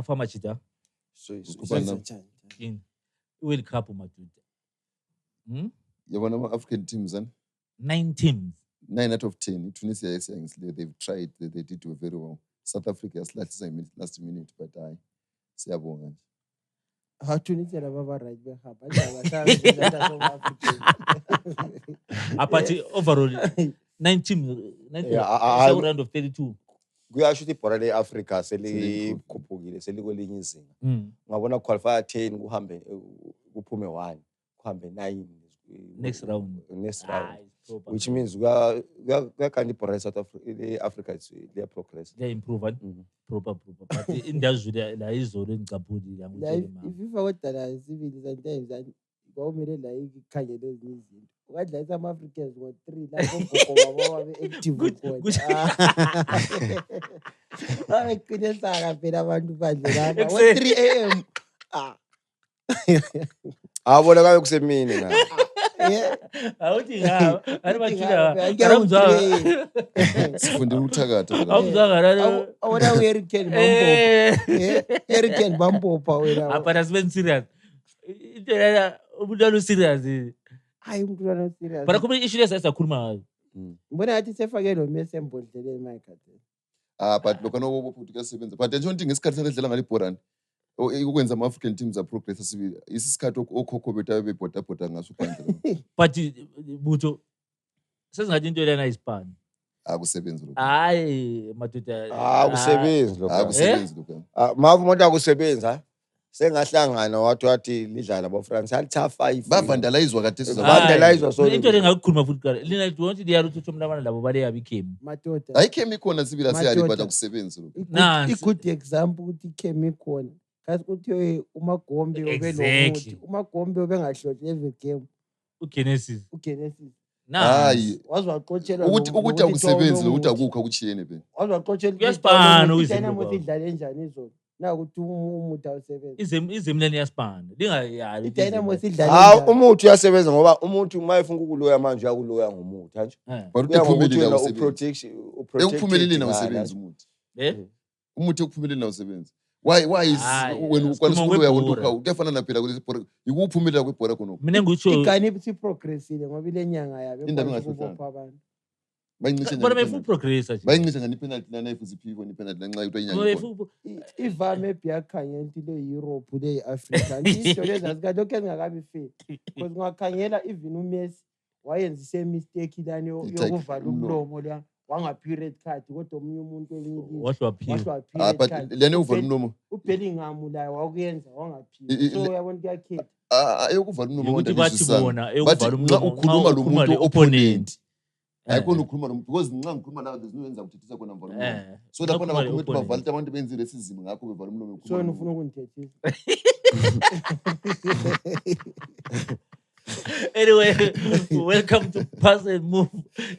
afama chita So in World Cup maduda. Yabona ama-African teams 9 teams. 9 out of 10. Tunisia they've tried, they did very well. South Africa last minute, but siyabonga nje. How Tunisia baba right behamba But overall 9 teams, 9 round of 32. kuyasho ukuthi ibhola le-Africa selikhuphukile selikwelinye izinga. Ngabona qualifier 10 kuhambe kuphume 1 kuhambe 9 next round. Which means we are kind of progress out of Africa. They are progress. They improve. Proper. But in that there is already kapudi yang if you forget that civil sometimes and gwamele la ikhanyele ezinye izinto. Ukadla some Africans ngo 3 lapho gogo baba active khona. Ayiqine saka phela abantu bandle lapha. 3 AM. Abona kabe kusemini na. Awuthi ngawo aribathula aramzwa Sifundile ukuthakatha. awuzwa Awona Hurricane bambo. Hurricane bambo pa wena. apana sibe serious intela umuntu serious Hayi umuntu ana serious. but kuma issue lesa sakhuluma ngayo Mbona athi sefake lo Messi embodleleni mayikade. But lokho nobobuthi kuyasebenza. But nje ukuthi ngesikhathi sakudlala ngalibhorani ukwenza ama-African teams progress asibili isikhathi okhokho bethu bebhoda ngaso phandle. but butho sesingathi into lena ispan Akusebenzi lokho. hayi madoda Akusebenzi lokho. Akusebenzi lokho. Mavu umuntu akusebenza sengahlangana wathi lidlala boFrance ali top 5. Bavandalizwa kade Vandalizwa so into lengakukhuluma futhi kare lina don't they are to mnabana labo bale yabikhemi Madoda. ayikhemi ikhona sibili asiyali but akusebenzi lokho. Good example ukuthi ikhemi ikhona. Kasi kuthi uMagombe obelomuthi. uMagombe obengahloti every game. ugenesis Hayi Wazwaxotshelwa ukuthi akusebenzi ukuthi akukho akuchiyene phela. Wazwaxotshelwa Kuyasipana izinto idlale njani izolo. Na ukuthi umuthi awusebenzi. izemleni yaspana lingayali iDynamo sidlale. Umuthi uyasebenza ngoba umuthi mayefuna ukuloya manje uyakuloya ngomuthi kanje. But uphumelele uprotection ekuphumeleleni awusebenzi umuthi. Umuthi ekuphumeleleni awusebenzi. Why is when ukwanisa ukuloya wonke kuyafana naphela kulesi bhora ikuphumelela kwebhora khona. mina ngitsho Igani siprogressile ngoba ile nyanga yabe Indaba abantu. Bayincishe but my full progress nje bayincishe ngani penalty lana ifuziphiko ni penalty lanxa into enyanga. Ivame byakhanya into le Europe le Africa. Into lezi azikadokhe ngakabi fair. Because ungakhangela even uMessi wayenza ise mistake lani yokuvala umlomo la wangaphi red card kodwa omunye umuntu elingili wahlwa phila but lene uvala umlomo uBellingham la wakuyenza wangaphi so yabona kuyakhetha ayokuvala umlomo ukuthi bathi bona bathi eyokuvala nxa umlomo ukhuluma lo muntu opponent ayikho ukhuluma lo because nxa ngikhuluma nawe there's no yenza ukuthethisa khona mvala umlomo so lapho nabakhuluma bavalita abantu benzile lesizimo ngakho bevala umlomo so ufuna ukungithethisa. Anyway, welcome to Pass and Move,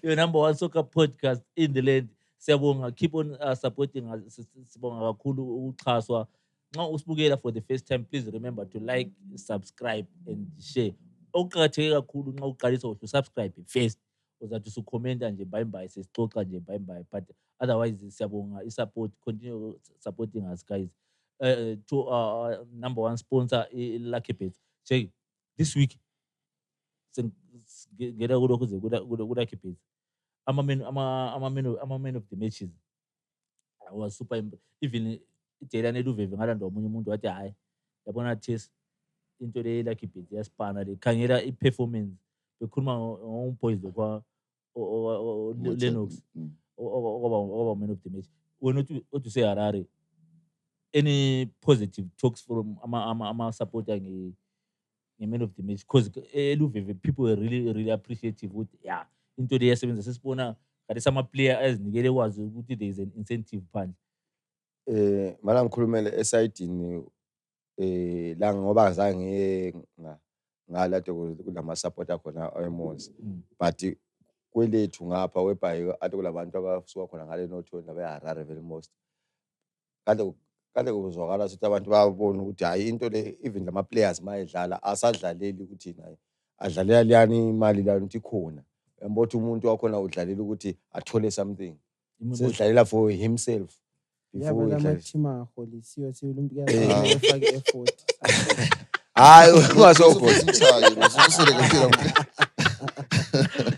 your number one soccer podcast in the land. Siyabonga, keep on supporting us. Sibonga kakhulu uxhaswa. Nxa usibukela for the first time, please remember to like, subscribe and share. Okuqakatheke kakhulu nxa uqalisa ukuthi subscribe first. Uzathi usukhomenta nje bye sesixoxa nje bye but otherwise siyabonga support, continue supporting us guys. To our number one sponsor Lucky Bet. Check this week ngera kulokho ze kuLucky Bet. Ama men of the matches. I was super even iDelane Luveve ngalanda omunye umuntu wathi hayi yabona test into le Lucky Bet yaspana le khangela iperformance bekhuluma ngomboys lokwa Lennox oba men of the match. When what to say Harare, any positive talks from ama supporter men of the match because Luveve people were really appreciative with into the yasebenza sesibona kade sama player ezinikele kwazi ukuthi there is an incentive phandle. Mala ngikhulumele esidini la ngoba azange ngala kulama supporter khona eMons but kwelethu ngapha webhayi ade kulabantu abasuka khona ngale nothoni abeHarare very most kade kuzwakala ukuthi abantu bayabona ukuthi hayi into le even lama players mayedlala asadlaleli ukuthi naye adlalela liyani imali la ukuthi khona embothi umuntu wakhona udlalela ukuthi athole something sedlalela for himself before yaba udlala. lama-team aholisiwe umuntu kuyafaka i-effort. Hayi ungasophosa.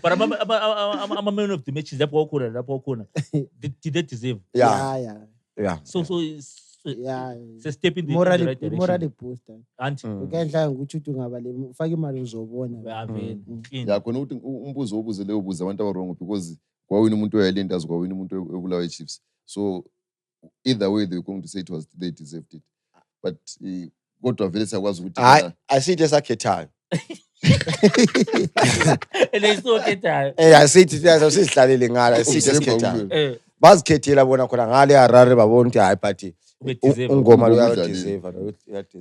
But ama-man of the matches lapho khona did they deserve? Yeah. So it's a step in the right direction. Morally booster. Anti. Ukayidlala ngokuthi uthi ungaba le ufaka imali uzobona. Ya khona ukuthi umbuzo wobuze leyo buza abantu abarongo because kwawina umuntu oyayilenda azi kwawina umuntu obulawa eChiefs. So either way they're going to say they deserved it. But kodwa vele sakwazi ukuthi hayi asithi esakhethayo. Lesokhethayo. Asithi sizihlalele ngala asithi esikhethayo. Bazikhethela bona khona ngale Harare babona ukuthi hayi but ungoma lo uyadeserve.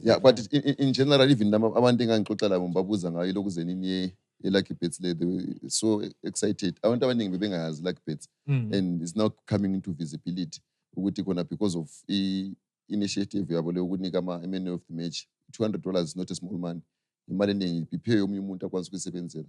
Yeah, but in general even abantu engangixoxa labo babuza ngayo lokuzenini Lucky Bets le, they were so excited. Abantu abaningi bebengayazi Lucky Bets and it's now coming into visibility ukuthi khona because of initiative yabo le ukunika ama-man of the match. $200 is not a small money. Imali eningi iphiwe omunye umuntu akwazi ukuyisebenzela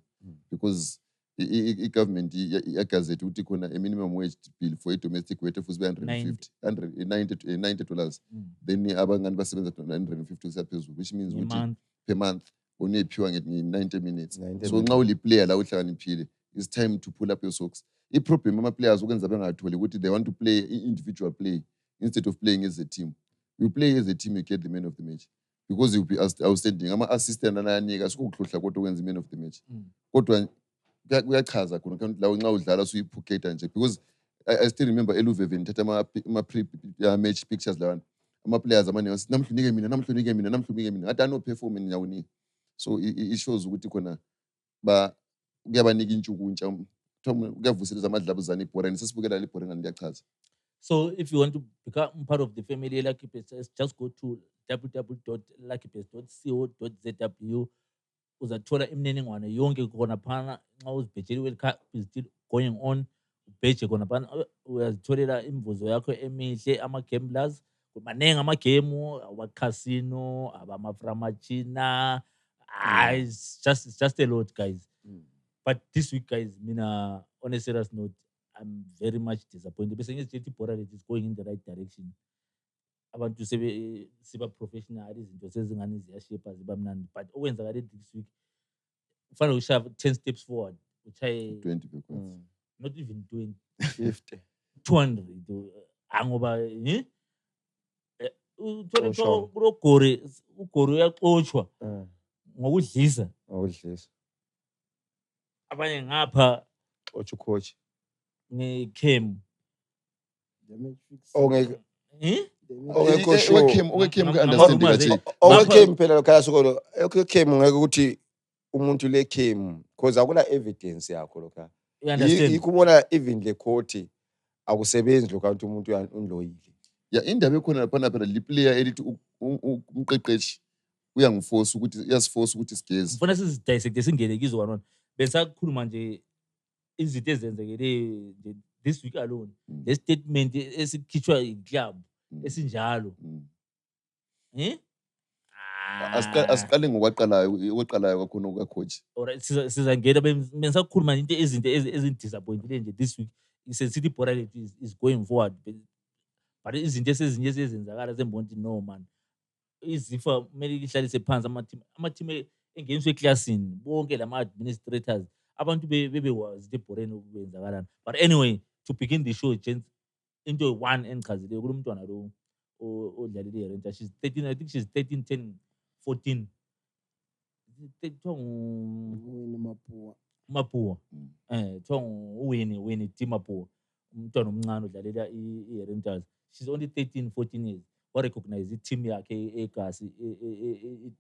because i-government yagazette ukuthi khona a minimum wage bill for a domestic worker futhi $90. Then abangani basebenza $150 kusiya phezulu, which means ukuthi per month unephiwa nge-90 minutes. So nxa uli-player la uhlakaniphile, it's time to pull up your socks. I-problem ama-players ukwenza bengatholi ukuthi they want to play individual play instead of playing as a team. You play as a team, you get the man of the match because you'll be outstanding. Ama-assistant anayanika sikuhlohla kodwa ukwenza man of the match. Kodwa kuyachaza khona la nxa udlala suyiphuketa nje because I still remember eLuveve ngithatha ama-match pictures lawana ama-players amaningi athi namhla unike mina ngathi ano-perform niyawunika. So it shows ukuthi khona kuyabanika intshukuntsha kuyavuseleza amadlabuzane ibhoreni sesibukela libhoreni liyachaza. So if you want to become part of the family Lucky Bets, just go to www.luckybets.co.zw. Uzathola imininingwane yonke khona phana nxa uzibhejela i-World Cup is still going on. Ubheje khona phana uyazitholela imivuzo yakho emihle, ama-gamblers maningi ama-game, aba-casino, abama-framachina. It's just a lot, guys. But this week, guys, on a serious note, I'm very much disappointed. Bese ngithi ibhora lethu is going in the right direction. Abantu siba professional, izinto sezingane ziyashape ziba mnandi, but okwenzakale this week kufanele ushave 10 steps forward, uchaye 20 backwards. Not even 20, 50, 200 ngoba uthole kulogori ugori uyaxoshwa ngokudlisa abanye ngapha coach nge-cam Okwecam phela lokho sokolo okwecam ngeke ukuthi umuntu lecam because akula evidence yakho lokho. Ikubona even le court akusebenzi lokho ukuthi umuntu unloyile. Yeah, indaba ekhona lapha phela li player elithi umqeqeshi uyangiforce ukuthi uyasiforce ukuthi sigeze. Ufuna sizidissect singene kizo kanona. Besakhuluma nje izinto ezenzekele this week alone. Le statement esikhitshwa iclub esinjalo. Asiqale ngokwaqalayo kwakhona okacoach. Alright, sizangena bengisakhuluma into izinto ezindisappointed nje this week. City Bora is going forward. But izinto esezinye ezenzakala sembona ukuthi no man. Izifa kumele ihlalise phansi ama-team engeniswe eclassini bonke lama-administrators abantu bebewazi ebhoreni ukwenzakalana. But anyway, to begin the show, gents, into one engichazileyo kulo mntwana lo odlalile i-Rangers. She's 13, I think she's 13, 10, 14. Mapua. Kuthiwa uWinnie T Mapua. Umntwana omncane odlalela i-Rangers. She's only 13, 14 years. Warecognize i-team yakhe egasi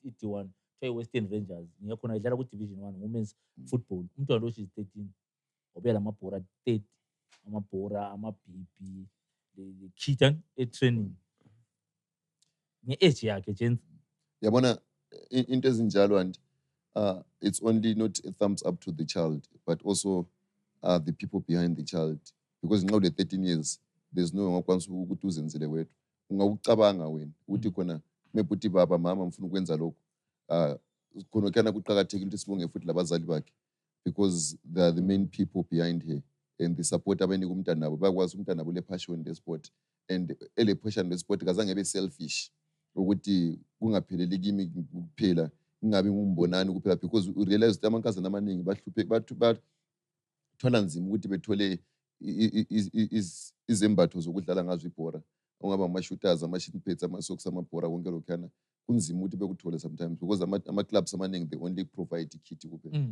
i-D1 Western Rangers. Ngiyakhona idlala ku-Division 1 women's football. Umntwana lo she's 13. Obela amabhora 30, amabhora ama-BP, the Kitan e-training. Nge-age yakhe gents. Yabona into ezinjalo and it's only not a thumbs up to the child but also the people behind the child because now the 13 years there's no ngakwanisa ukuthi uzenzele wedwa. Ungawucabanga wena ukuthi khona mebuthi baba mama mfuna ukwenza lokho khona kana kuqhakathekile ukuthi sibonge futhi labazali bakhe because they are the main people behind her and the support abanika umntana nabo bayakwazi umntana nabo le passion le sport and ele passion le sport kazange be selfish ukuthi kungapheleli kimi kuphela ingabe ngumbonani kuphela because u realize ukuthi amankazana amaningi bahlupheke bathola nzima ukuthi bethole izembatho zokudlala ngazo ibhora ongaba ama-shooters, ama-shin pads, ama-socks, amabhora konke lokhuyana kunzima ukuthi bekuthole sometimes because ama-clubs amaningi they only provide ikit kuphela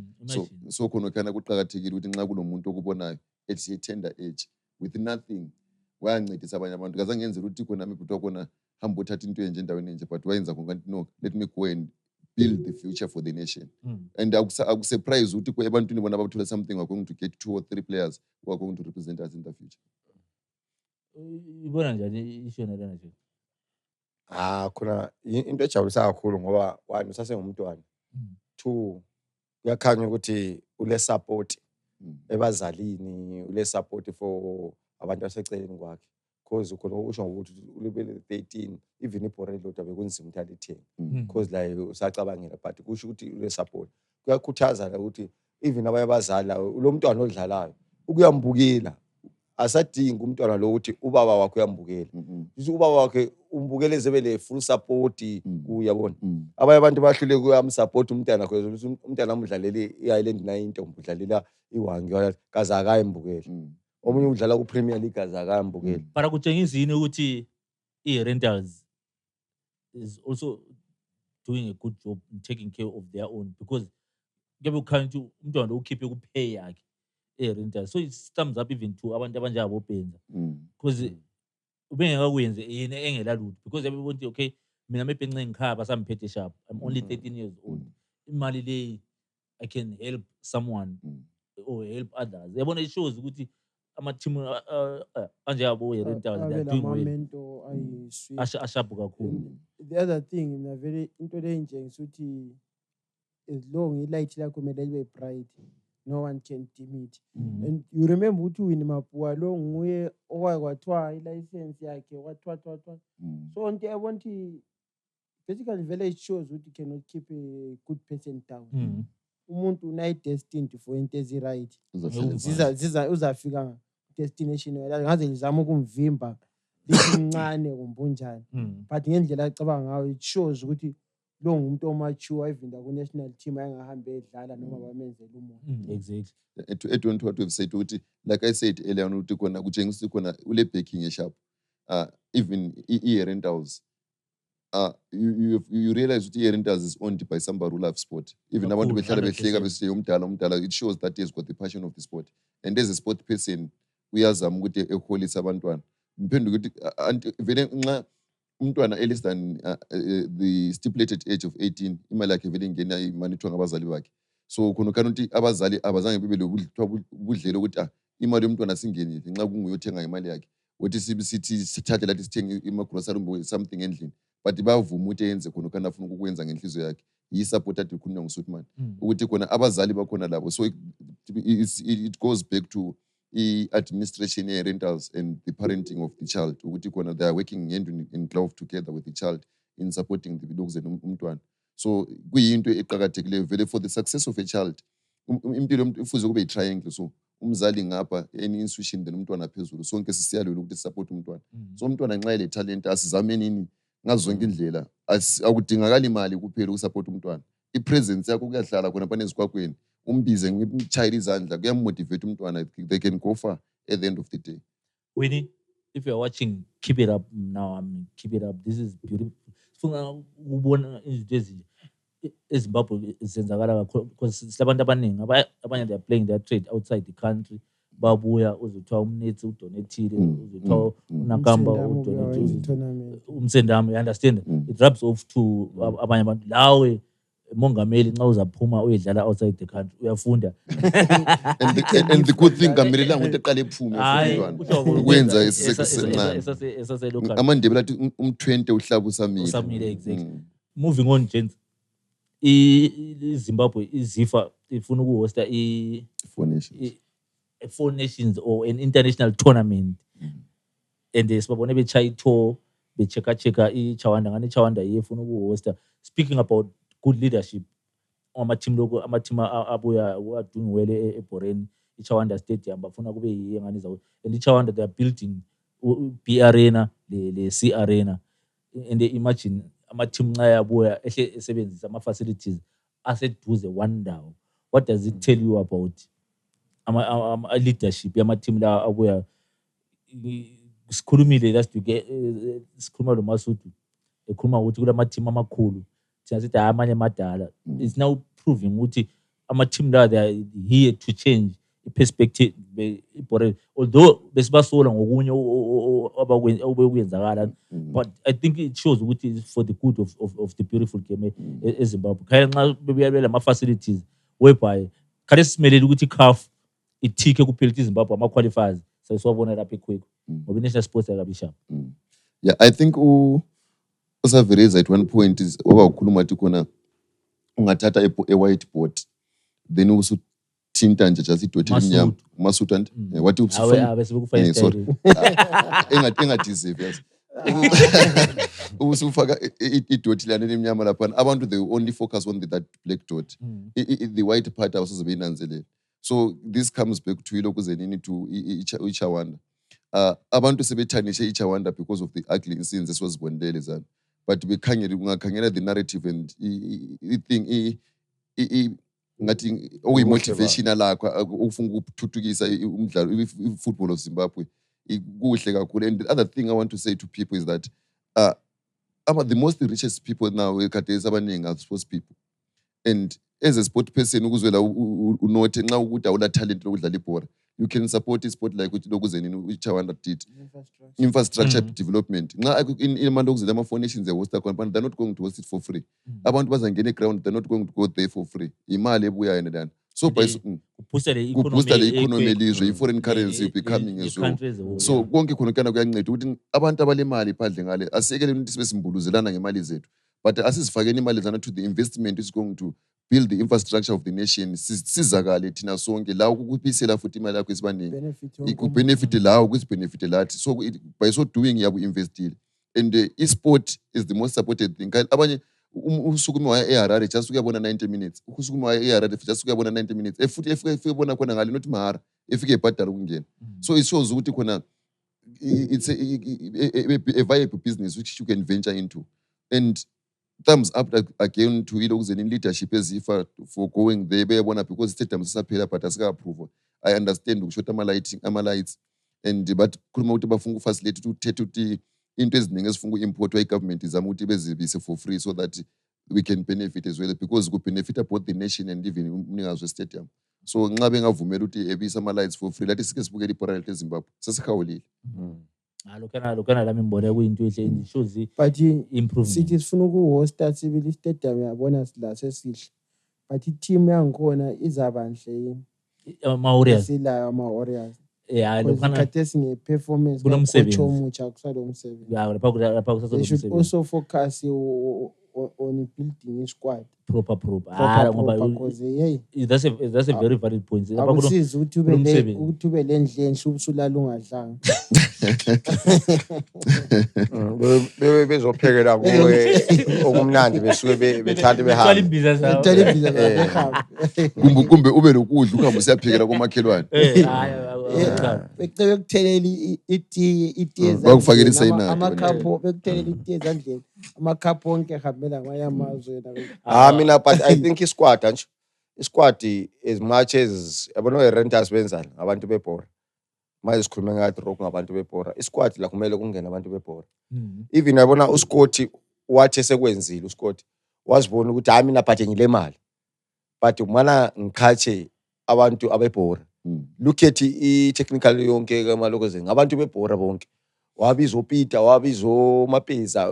so khona lokhuyana kuqakathekile ukuthi nxa kulomuntu okubonayo at a tender age with nothing wayancedisa abanye abantu kazange ngenzela ukuthi khona mibutwa khona hamba uthatha into enje endaweni enje but wayenza konke no let me go and build the future for the nation. And I was surprised ukuthi ebantwini bona abathola something we're going to get 2 or 3 players who are going to represent us in the future. Ibona njani isho nalana nje? Khona into ejabulisa kakhulu ngoba one usasengumntwana. 2 kuyakhanya ukuthi ule support ebazalini, ule support for abantu aseceleni kwakhe. Because ukhona usho ukuthi ulebele 13 even iBorrello kodwa bekunzima ukuthi alithenge because la usacabangela but kusho ukuthi ule support kuyakhuthaza la ukuthi even abanye abazali lo mntwana odlalayo ukuyambukela asadingi umntwana lo ukuthi ubaba wakhe uyambukela ukuthi ubaba wakhe umbukele zebele full support uyabona abanye abantu bahlule kuyamsupport umntwana ukuthi umntwana amdlalele iIsland 90 umbudlalela iWangi kaze akayimbukele omunye udlala ku-Premier League azakambukela para kutshengisa yini ukuthi i-rentals is also doing a good job in taking care of their own because kube ukhanya ukuthi umntwana ukhiphe kupay yakhe i-rentals so it thumbs up even to abantu abanjabo benza because ubengeka kuyenze yena engela lutho because yabona ukuthi okay mina mebhenxe ngikhaya basamphethe sharp I'm only 13 years old imali le I can help someone or help others yabona it shows ukuthi ama-team anjengabo ye-rentals they are doing well ashabu kakhulu. The other thing into le njengisa ukuthi as long ilight lakho kumele libe bright no one can dim it and you remember ukuthi uWinnie Mapuwa lo nguye okwathiwa ilicense yakhe wathiwa so into yabona ukuthi basically vele it shows ukuthi you cannot keep a good person down umuntu unayi-destined for into ezi-right uzafika destination ngaze ngizama ukumvimba lincane kumbunjani but ngendlela acabanga ngayo it shows ukuthi lo ngumuntu omature even ku-national team ayengahambe edlala noma bamenzela umuntu exactly to what we've said ukuthi like I said earlier ukuthi khona kutshengisa khona ule backing esharp even i-rentals you realize ukuthi i-rentals is owned by somebody who loves sport even abantu behlala behleka besithi umdala it shows that he's got the passion of the sport and as a sport person uyazama ukuthi eholisa abantwana mphenduka ukuthi vele nxa umntwana less than the stipulated age of 18 imali yakhe vele ingena imanithwa ngabazali bakhe so khona kana ukuthi abazali abazange bebe lobudlelo ukuthi imali yomntwana singenile nxa kunguyothenga imali yakhe ukuthi sithi sithathe lathi sithenge ima-grocery or something endlini but bavuma ukuthi yenze khona kana afuna ukukwenza ngenhliziyo yakhe yi-support ati khona nguSuthman ukuthi khona abazali bakhona labo so it goes back to administration rentals and the parenting of the child ukuthi khona they are working hand in glove together with the child in supporting the bilokuzeni umntwana so kuyinto eqhakathekileyo vele for the success of a child impilo ifuze kube i-triangle so umzali ngapha any institution then umntwana phezulu sonke sisiyalwela ukuthi support umntwana so umntwana nxa ele talent asizame nini ngazo zonke indlela akudingakala imali kuphela ukusupport umntwana ipresence yakho kuyahlala khona phana ezikwakwini umbize ngimchayela izandla kuyamotivate umntwana they can go far at the end of the day. Winnie, if you are watching, keep it up now. Keep it up. This is beautiful. Ubona izinto ezinje eZimbabwe zenzakala because silabantu abaningi abanye they are playing their trade outside the country babuya uzothiwa umnetsi udonatile uzothiwa unakamba udonatile umsendami you understand it rubs off to abanye abantu lawe mongameli nxa uzaphuma uyedlala outside the country uyafunda and the good thing kamelelanga ukuthi eqale ephume umntwana ukwenza esisencane amandebela athi um20 uhlaba usamile exactly moving on gents iZimbabwe izifa ifuna ukuhosta Four Nations or an international tournament and sibabone bechaya tour becheka iChawanda ngani iChawanda iyefuna ukuhosta speaking about good leadership ama-team abuya doing well eBoreni iChawanda Stadium bafuna kube yiyengane zawo, and iChawanda they are building B Arena le C Arena, and imagine ama-team nxa yabuya ehle esebenzisa ama-facilities aseduze one ndawo. What does it tell you about leadership yama-team la abuya? Sikhulumile last week, sikhuluma lo Masudu ekhuluma ukuthi kulama-team amakhulu thina sithi amanye amadala. It's now proving ukuthi ama-team la they are here to change i-perspective ibhore, although besibasola ngokunye obekuyenzakala, but I think it shows ukuthi it's for the good of the beautiful game eZimbabwe. Khaya nxa bebuya ama-facilities whereby khale simelele ukuthi i-CAF ithike kuphela ukuthi iZimbabwe ama-qualifiers sesiwabona lapha ekhwekho ngoba i-national sports ayikabi sharp. Yeah, I think usavereza at one point is ukhuluma ukuthi khona ungathatha a-whiteboard then usuthinta nje just idoti emnyama Masudu and wathi sorry engadeserve yes usufaka idoti lana emnyama lapha abantu they only focus on that black dot, the white part awusoze beyinanzelele. So this comes back to ilokhu zenini to iChawanda. Abantu sebethanishe iChawanda because of the ugly scenes eswazibonelele zana, but ungakhangela the narrative and thing ngathi okuyi-motivational lakho ufuna ukuthuthukisa umdlalo i-football of Zimbabwe kuhle kakhulu. And the other thing I want to say to people is that the most richest people now ekhathesi abaningi are sports people, and as a sport person ukuzwela unothe nxa ukuthi awula talent lokudlala ibhola, you can support i-sport like ukuthi lokhu zenini iChawanda did infrastructure development. Nxa imali okuzela ama-foundations e-hosta khona, but they're not going to host it for free. Abantu bazangena e-ground, they're not going to go there for free. Imali ebuyayo nedana. So by kubooster le economy elizwe, i-foreign currency becoming as well. So konke khona kana kuyanceda ukuthi abantu abalemali phandle ngale asekele ukuthi sibe simbuluzelana ngemali zethu, but asizifakeni imali zana to the investment is going to build the infrastructure of the nation. Sizakale thina sonke la ukuphisela futhi imali yakho isibaningi benefit la ukuzibenefit lathi. So by so doing yabu investile, and e-sport is the most supported thing. Abanye usukuma waya eHarare just ukuyabona 90 minutes, usukuma waya eHarare just ukuyabona 90 minutes, efuthi efike bona khona ngale not mahara, efike ebhadala ukungena. So it shows ukuthi khona it's a viable business which you can venture into. And thumbs up again to ilokuzeni leadership ezifa for going there beyabona because stadium sisaphela but asika approve. I understand ukushota ama-lights and but khuluma ukuthi bafuna ufacilitate uthethe ukuthi into eziningi ezifuna uku-importwa i-government izama ukuthi bezibise for free so that we can benefit as well, because ku-benefita both the nation and even umnikazi we-stadium. So nxa bengavumela ukuthi ebise ama-lights for free lathi sike sibukele ibhola lethu eZimbabwe sesikhawulile. Lokhana lami ngibona kuyinto ehle, shows but improvement. sithi sifuna ukuhosta sibili stadium yabona sila sesihle, but i-team yangikhona izabanhle yini ama-Warriors silayo ama-Warriors lokhana khathesi nge-performance kunomsebenzi omutsha kusalo umsebenzi. lapha They kusasolo should umsebenzi also focus on building a squad proper proper because hey that's a very valid point. akusizi ukuthi ube le ndle enhle ubusulala ungadlanga bezophekela kuwe okumnandi besuke bethanda behamba imbiza zawo. Kumbe ube lokudla ukuhamba usiyaphekela komakhelwane. Becebe kuthelela itiye bakufakela isayina amakhapo, bekuthelela itiye ezandleni, amakhapo onke ehambela ngamanye amazwe. Mina but I think isquad anje isquad as much as yabona i-renters benzani abantu bebhora, manje sikhuluma ngathi rock ngabantu bebhora, isquad la kumele kungena abantu bebhora. Even yabona uScott wathi sekwenzile uScott wazibona ukuthi mina but ngile mali, but umana ngikhache abantu abebhora. Look at i-technical yonke kamalokozeni ngabantu bebhora bonke, wabizo Peter, wabizo Mapeza.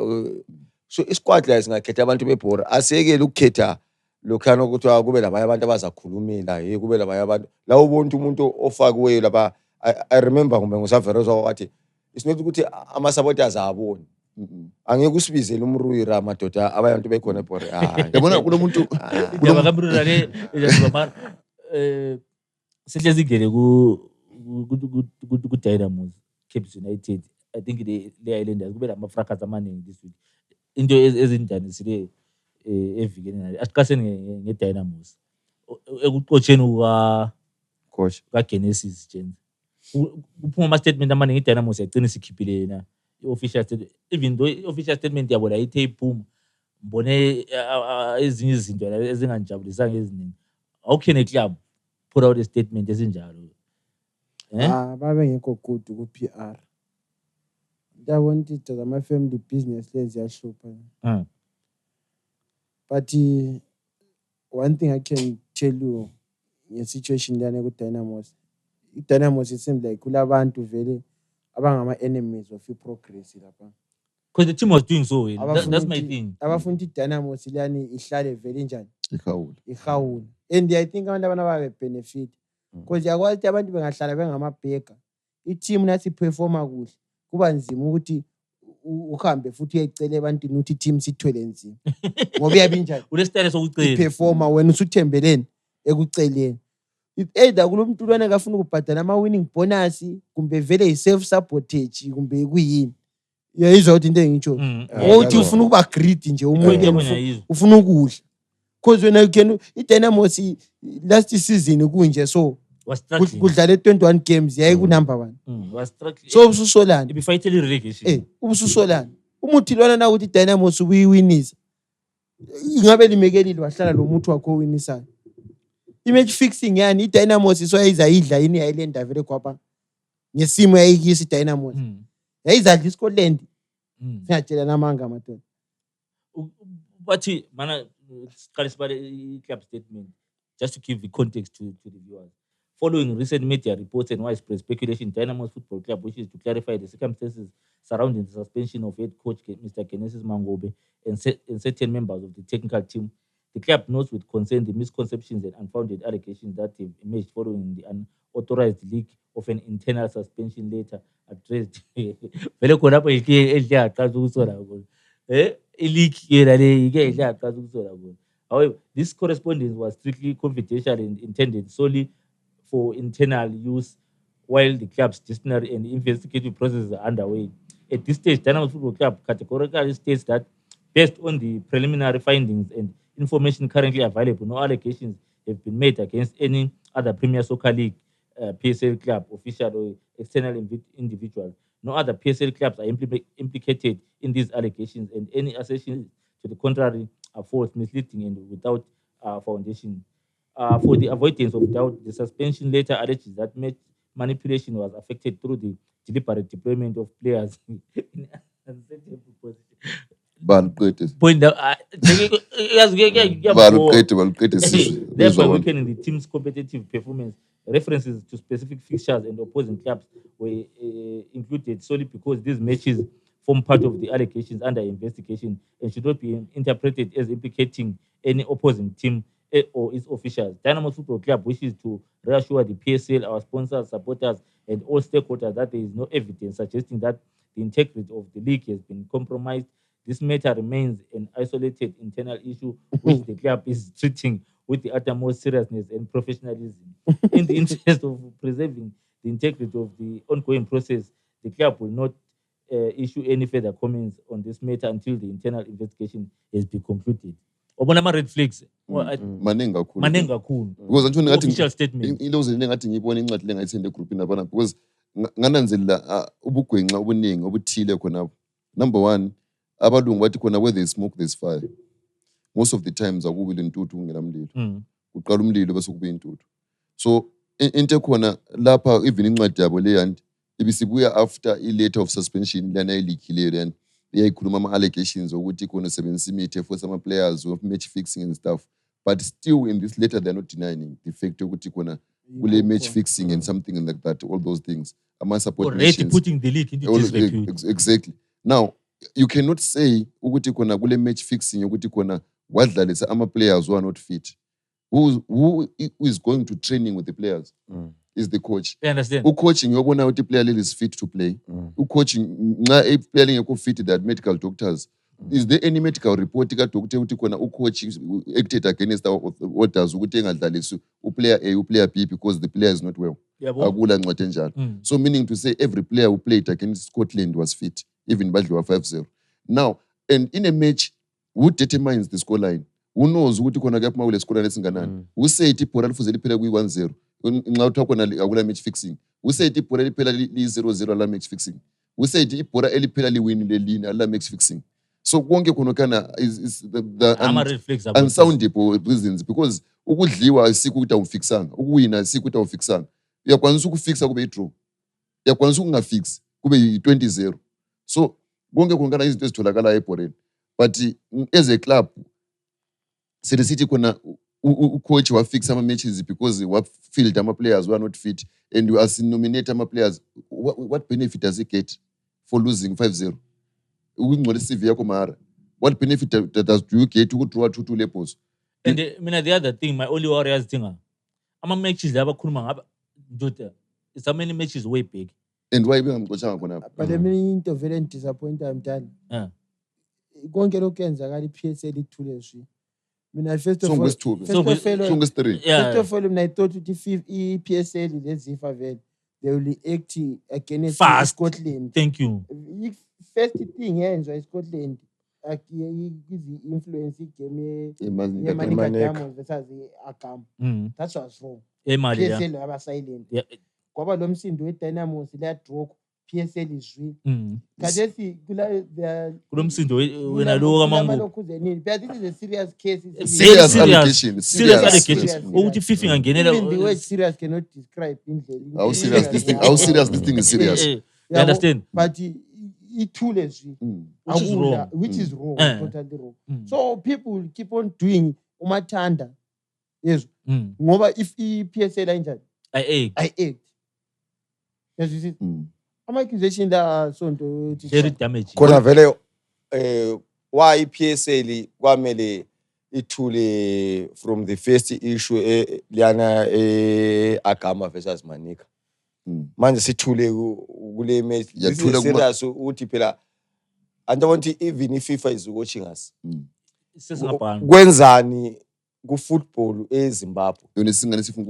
So isquad la singakhetha abantu bebhora, asekele ukukhetha lokhana ukuthi kube labanye abantu abazakhulumela kube labanye abantu la ubona umuntu ofakiweyo lapha. I remember kumbe ngusaveroza wathi it's not ukuthi ama-supporters aboni, angeke usibizele umRuira madoda abantu bekhona ebhora. Yabona kulo muntu Kamrura le sihlezi ingene ku Dynamos, Cape United. I think the Islanders kube lamafracas amaningi this week, into ezinjani sile evikeni nayo asiqaseni ngeDynamos ekuxotsheni coach kaGenesis Jens uphuma ama-statement amaningi iDynamos yagcina sikhiphile yena i-official statement, even though i-official statement yabo la ithe iphuma mbone ezinye izinto la ezingangijabulisanga eziningi. How can a club put out a statement esinjalo? Babengekho good ku-PR. Yabona into zama-family business lezi ziyahlupha. But one thing I can tell you nge-situation lana ku-Dynamos, i-Dynamos it seems like kulabantu vele abangama-enemies of i-progress lapha. Because the team was doing so well. That's my thing. Abafuna i-Dynamos lani ihlale vele njani? Ihawula. And I think abantu abana babe-benefit. Because yakwazi ukuthi abantu bengahlala bengamabheka. I-team nathi performa kuhle. Kuba nzima ukuthi uhambe futhi uyayicela ebantwini ukuthi i-team sithwele nzima. Ngoba iyabinjani? Unesitayela sokucela. I-performa wena usuthembeleni ekuceleni. Either kulomuntu lwana ngafuna ukubhadala ama-winning bonus kumbe vele i-self-sabotage kumbe kuyini. Uyayizwa ukuthi into engitsho. Ukuthi ufuna ukuba greedy nje umuntu ufuna ukudla. Because when i-Dynamos last season kunje so kudlala 21 games yayi ku number 1. Was struggling. So ususolana. Ibifayithele relegation. Ubususolana. Umuthi lona na ukuthi i-Dynamos uyiwinisa. Ingabe limekelile wahlala lo muntu wakho owinisayo. Image fixing yani i-Dynamos isoyayiza idla yini yayilenda vele kwapha. Ngesimo yayikisi i-Dynamos. Yayizadla iScotland. Ngiyatshela namanga madoda. But mana club statement just to give the context to the viewers. Following recent media reports and widespread speculation, Dynamos Football Club wishes to clarify the circumstances surrounding the suspension of head coach Mr. Genesis Mangobe and certain members of the technical team. The club notes with concern the misconceptions and unfounded allegations that have emerged following the unauthorized leak of an internal suspension letter addressed. However, this correspondence was strictly confidential and intended solely for internal use while the club's disciplinary and investigative processes are underway. At this stage, Dynamos Football Club categorically states that based on the preliminary findings and information currently available, no allegations have been made against any other Premier Soccer League, PSL club, official or external individual. No other PSL clubs are implicated in these allegations, and any assertions to the contrary are false, misleading, and without foundation. For the avoidance of doubt, the suspension letter alleges that manipulation was affected through the deliberate deployment of players in uncertain point thereby weakening the team's competitive performance. References to specific fixtures and opposing clubs were included solely because these matches form part of the allegations under investigation and should not be interpreted as implicating any opposing team or its officials. Dynamos Football Club wishes to reassure the PSL, our sponsors, supporters, and all stakeholders that there is no evidence suggesting that the integrity of the league has been compromised. This matter remains an isolated internal issue which the club is treating with the utmost seriousness and professionalism. In the interest of preserving the integrity of the ongoing process, the club will not issue any further comments on this matter until the internal investigation has been concluded. Obona ama-red flags maningi kakhulu because anjho official statement iloze ngathi ngiyibona incwadi lengayithende egroupini abana because ngananzelela ubugwenxa obuningi obuthile khonapho. Number 1, abalungu bathi khona where there is smoke there is fire. Most of the times akubi lentuthu kungela mlilo. Uqala umlilo bese kuba intuthu. So into khona lapha even incwadi yabo le yanti ibisibuya after I letter of suspension lana ilikhileyo then iyayikhuluma ama-allegations ukuthi khona sebenzisa imithi for some players of match fixing and stuff, but still in this letter they're not denying the fact ukuthi khona kule match fixing and something like that, all those things ama-support already putting the league into disrepute. Exactly. Now you cannot say ukuthi khona kule match fixing ukuthi khona wadlalisa ama-players who are not fit. Who is going to training with the players? Is the coach. I understand. Coaching, you want the player is fit to play. Coaching, a player fit that medical doctors. Is there any medical report that coach acted against the orders who player A, player B because the player is not well? So meaning to say every player who played against Scotland was fit, even Badly 5-0. Now, and in a match, who determines the scoreline? Who knows who to connect up with the scoreline? Who say it Portal for the 1-0? nxa kuthiwa khona akula match fixing. Usayithi ibhora eliphela li-0-0 ala match fixing. Usayithi ibhora eliphela liwini lelini ala match fixing. So konke khona kana is the unsoundable reasons because ukudliwa asikho ukuthi awufixanga, ukuwina asikho ukuthi awufixanga. Uyakwanisa ukufixa kube i-draw. Uyakwanisa ukungafix kube yi-20-0. So konke khona kana izinto ezitholakala ebhoreni. But as a club sithi khona coach wafixa ama-matches because wafield ama-players who are not fit and you nominate ama-players. What benefit does he get for losing 5-0? What benefit do you get to draw 2 levels? And the other thing, my only Warriors thing, I'm matches it's how many matches way big. And why I'm going but the main very disappointed I'm done. Go get okay PSL 2 years. First of all, first 3. First of all, I thought the PSL they will act against Scotland. Thank you. First thing here in Scotland, influence game versus Akam. That was wrong. PSL are silent. Kwaba lo msindo weDynamos la draw PSL is real. Kadesi kulo msindo wena lo kamangu. But this is a serious case. Serious allegation. Ukuthi FIFA ingangenela. The word serious cannot describe indlela. How serious this thing is serious. You understand? But it which is wrong, totally wrong. So people keep on doing umathanda. Yes. Ngoba if PSL injured, I ate. Yes, you see. Accusation that so very damage. Khona vele why PSL kwamele ithule from the first issue liyana Agama versus Manika. Manje sithule kule match serious ukuthi phela I don't want even if FIFA is watching us. Kwenzani ku football eZimbabwe?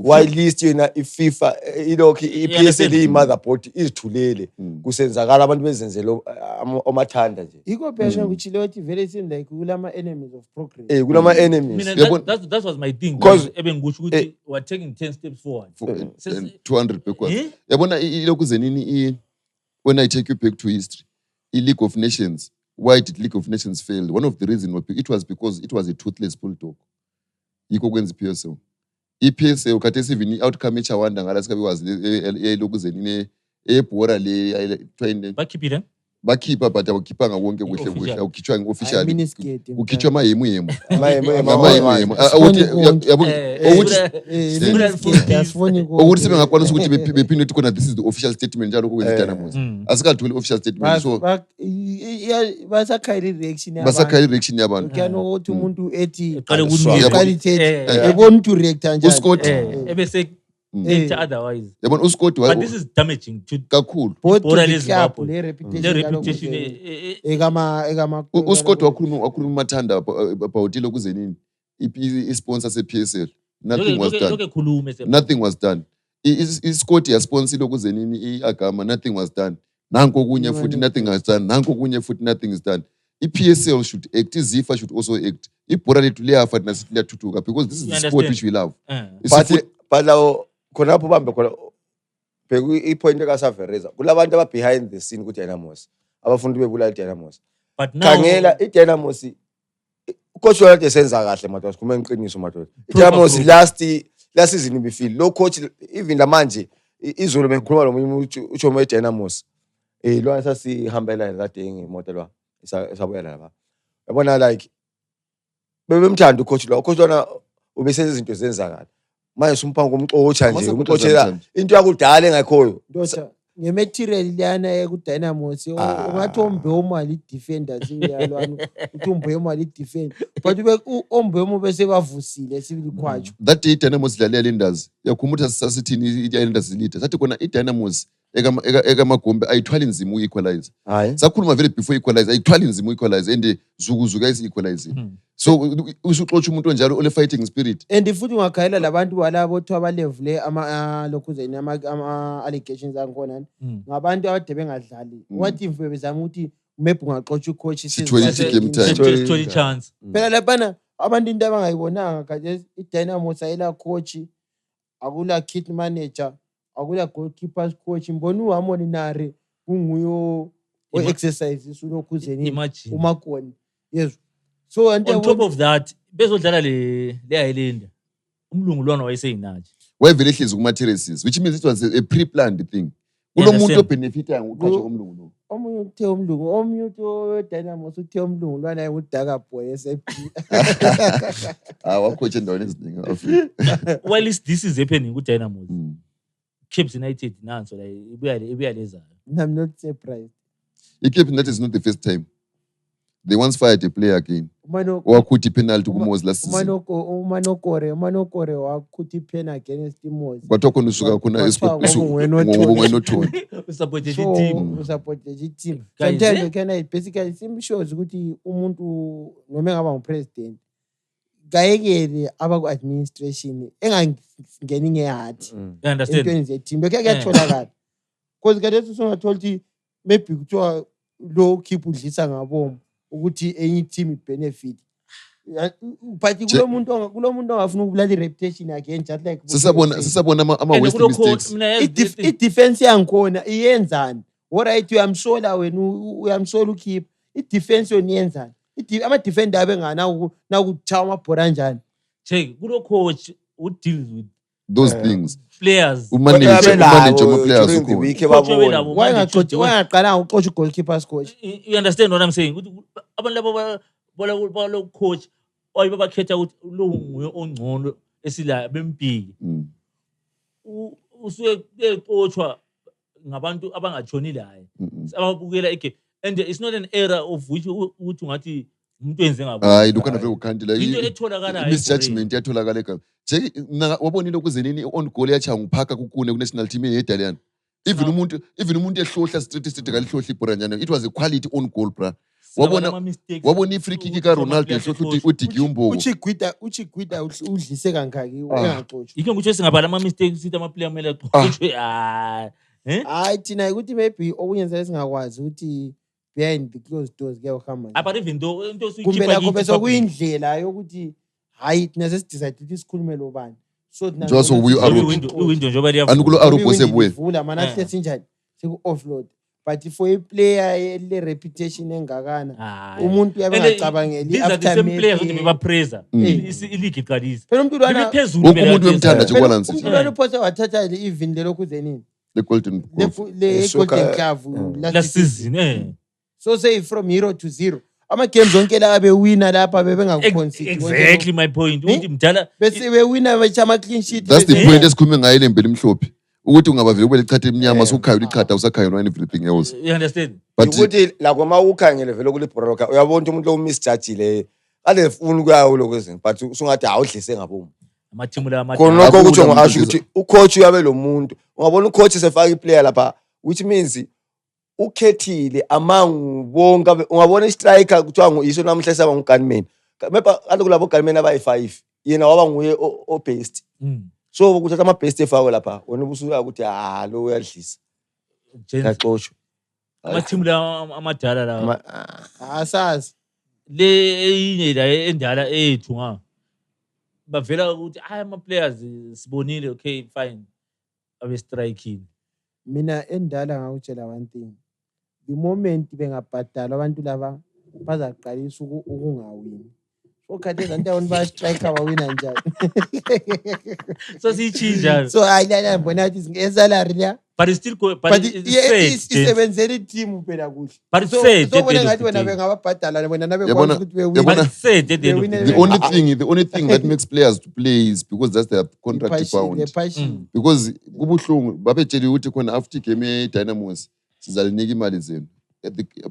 Why list yena iFIFA ilokho iPSL imotherboard izithulele kusenzakala abantu bezenzele omathanda nje. Iko phela kuchile ukuthi very seem like kulama enemies of progress. Kulama enemies. That was my thing because ebengisho ukuthi we are taking 10 steps forward. 200 backwards. Yabona ilokhu zenini when I take you back to history, League of Nations, why did League of Nations fail? One of the reasons it was because it was a toothless bulldog. Yiko kwenza PSL. PSL kathesi even outcome echawanda ngala sikabe wazi lokhu zenini ebhora le train bakhipha but abakhipanga konke kuhle ukhitshwa officially ukhitshwa mahemu ukuthi sebengakwanisa ukuthi bephinde ukuthi khona this is the official statement njalo kwenza Dynamos asikathuli official statement so basakhayile reaction yabantu ukuyana ukuthi umuntu ethi ebona to react njalo uScott ebese otherwise. But this is damaging to kakhulu. The reputation. UScott wakhuluma mathanda about lokhu zenini. I-sponsor se-PSL. Nothing was done. I-Scott yasponsor lokhu zenini i-Agama. Nothing was done. Nanko kunye futhi nothing has done. Nanko kunye futhi nothing is done. I-PSL should act. ZIFA should also act. Ibhora lethu liyafa nasithi liyathuthuka because this is the sport which we love. But khonapho bambe khona bheku ipoint ekasavereza kulabantu aba behind the scene ku Dynamos abafundi bebulala Dynamos but now khangela iDynamos coach wakhe senza kahle madoda kuma ngiqiniso madoda Dynamos last season ibifile lo coach even manje izolo bengikhuluma nomunye uthi ume Dynamos lo sasihambela kade ngemoto lwa isabuya lapha yabona like bebemthanda ucoach lona ubesenza izinto zenzakala manje sumphango kumxotsha nje umxotshela into yakudala engakhoyo ndoda ngematerial liyana ku Dynamos ungathi Ombhemo ali defenders iyalwana uthi Ombhemo ali defend but Ombhemo bese bavusile sibili khwacho that day Dynamos dlalela Lenders yakhumutha sasithini iLenders leader sathi kona iDynamos ekamagombe ayithwali nzima uequalize sakhuluma vele before equalize ayithwali nzima uequalize and zukuzuka isi-equalize so usuxotsha umuntu onjalo ole fighting spirit and futhi ungakhayela labantu balabo othi abalevule lokhu zeni ama-allegations angikhona ngabantu abade bengadlali what if bezama ukuthi maybe ungaxotsha ucoach sithole chance phela laphana abantu into abangayibonanga kade iDynamos ayela coach akula kit manager, akula goalkeepers coach. Mbona uHarmoninari kunguyo exercises unokhuzeni Imagine. umakoni. Yes. So On top of that, bezodlala le Islander. Umlungulwana wayeseyinaje. Wayevele ehlezi kuma-terraces, which means it was a pre-planned thing. Kulo muntu obenefita ngokuqashwa komlungu lo. Omunye uthe umlungu, omunye uDynamos uthe umlungulwana ngudaka boy SAP. Wacoach endaweni eziningi e-Africa. While this is happening kuDynamos. Cape United nanso la ibuya lezayo. I'm not surprised. Cape United is not the first time. They once fired a player again. Wakhuthi penalty kuMoz last season. Umanokore wakhuthi penalty against iMoz. Kwathiwa khona usuka khona ngobungwena othoni. Usupported team. Usupported team. Sometimes can I basically sim shows ukuthi umuntu noma ngaba ngupresident gayekele abaku administration engangeni ngeheart. You understand? Into ze team bekuyatholakala. Because kade sungathola ukuthi maybe kuthiwa lo keep udlisa ngabomo ukuthi enye team benefit. But kulo muntu ongafuna ukubulala ireputation yakhe just like sisabona ama-waste mistakes. I-defense yangikhona iyenzani? Alright, uyamsola wena uyamsola ukeep. I-defense yona iyenzani? Ama-defender abengana nakuchawa amabhora njani? Check, kulo coach who deals with those things. Players. Umanager ama-players ukhona. Why ngaqala ucoach goalkeepers coach? You understand what I'm saying? Abantu labo balo coach oyibabakhetha ukuthi lo nguye ongcono esila bempiki. Usuke ecoachwa ngabantu abangatshonile hayi. Ababukela igame. And it's not an era of which ukuthi ungathi umuntu enze ngabo. Hayi lokho nave ukhanti la. Into etholakala misjudgment yatholakala ekhaya. Nje wabonile ukuzenini on goal yachanga uphaka kukune ku-national team ye-Italian. Even umuntu ehlohla straight kalihlohla ibhora njani. It was a quality on goal bra. Wabona i-free kick ka Ronaldo ehlohla uDiki Umbogo. Uchigwida udlise kangaki engaxotsha. Yike ngitsho singabhala ama-mistakes sithi ama-player kumele axoxwe. Hayi thina ukuthi maybe okunyenza esingakwazi ukuthi behind the closed doors kuyahamba. But even though into kumbe lakho bese kuyindlela yokuthi hayi thina sesidecide ukuthi sikhulume lo bani. So thina just window njoba liyavuka. Anukulo Arup osebuye. Vula mana hlethi njani. Seku offload. But for a player le reputation engakana umuntu yabengacabangeli after the same players ukuthi bebapraiser i-league iqalisa. Phela umuntu lwana phezulu umuntu wemthanda nje kwalansi. Umuntu lwana uphosa wathatha even le lokhuzenini. Le golden glove last season. So say from 0 to 0. Ama-games onke la bewina lapha bebengakuconcede. Exactly my point. Ukuthi mdala bese bewina bechama clean sheet. That's the point esikhulume ngayo le mpela imhlophe. Ukuthi ungabavile kube lichatha emnyama sokukhaya ulichatha usakhaya and everything else. You understand? But ukuthi la kwama ukhangele vele kule broker uyabona umuntu lo misjudge le ade funa kuyawo lokuzini but usungathi awudlise ngabomu. Ama-team la khona lokho ukuthi ungasho ukuthi ucoach uyabe lo muntu ungabona ucoach sefaka iplayer lapha which means ukhethile amangu bonke ungabona istriker kuthiwa nguyiso namhla saba ngugunman maybe kaloku labo gunman abayi5 yena waba nguye obest so ukuthatha ama-best efakwe lapha wena ubusuka ukuthi lo uyadlisa ngaxotsho ama-team la amadala la asazi le eyinye la endala ethu bavela ukuthi ama-players sibonile okay fine abe-striking. Mina endala ngakutshela one thing. The moment bengabhadala abantu laba bazaqalisa ukungawini. So kade zanto abantu ba-striker bawina njani. So siyichinja. So ayilana mbona ukuthi ngesalary la. But it's still isebenzele team phela kuhle. But it's said so bona ngathi wena bengababhadala wena nabe kwazi ukuthi bewina. The only thing that makes players to play is because that's their contract bound. Because kubuhlungu babetshela ukuthi khona after game ye-Dynamos sizalinika imali zenu.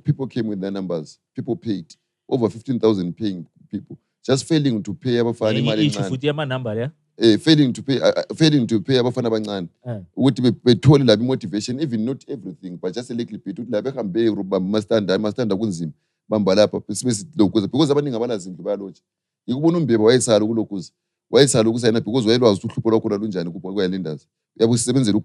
People came with their numbers. People paid over 15,000 paying people. Just failing to pay abafana imali encane. Failing to pay abafana abancane ukuthi bethole labo motivation even not everything but just a little bit ukuthi labe hambe mastanda kunzima bamba lapha besibesilokuza because abaningi abanazindlu bayalotsha ikubona umbeba wayesala kulokuza wayesala ukusayina because wayelwazi ukuthi uhlupho lwakho lwalunjani kuyalindazi uyabo sisebenzela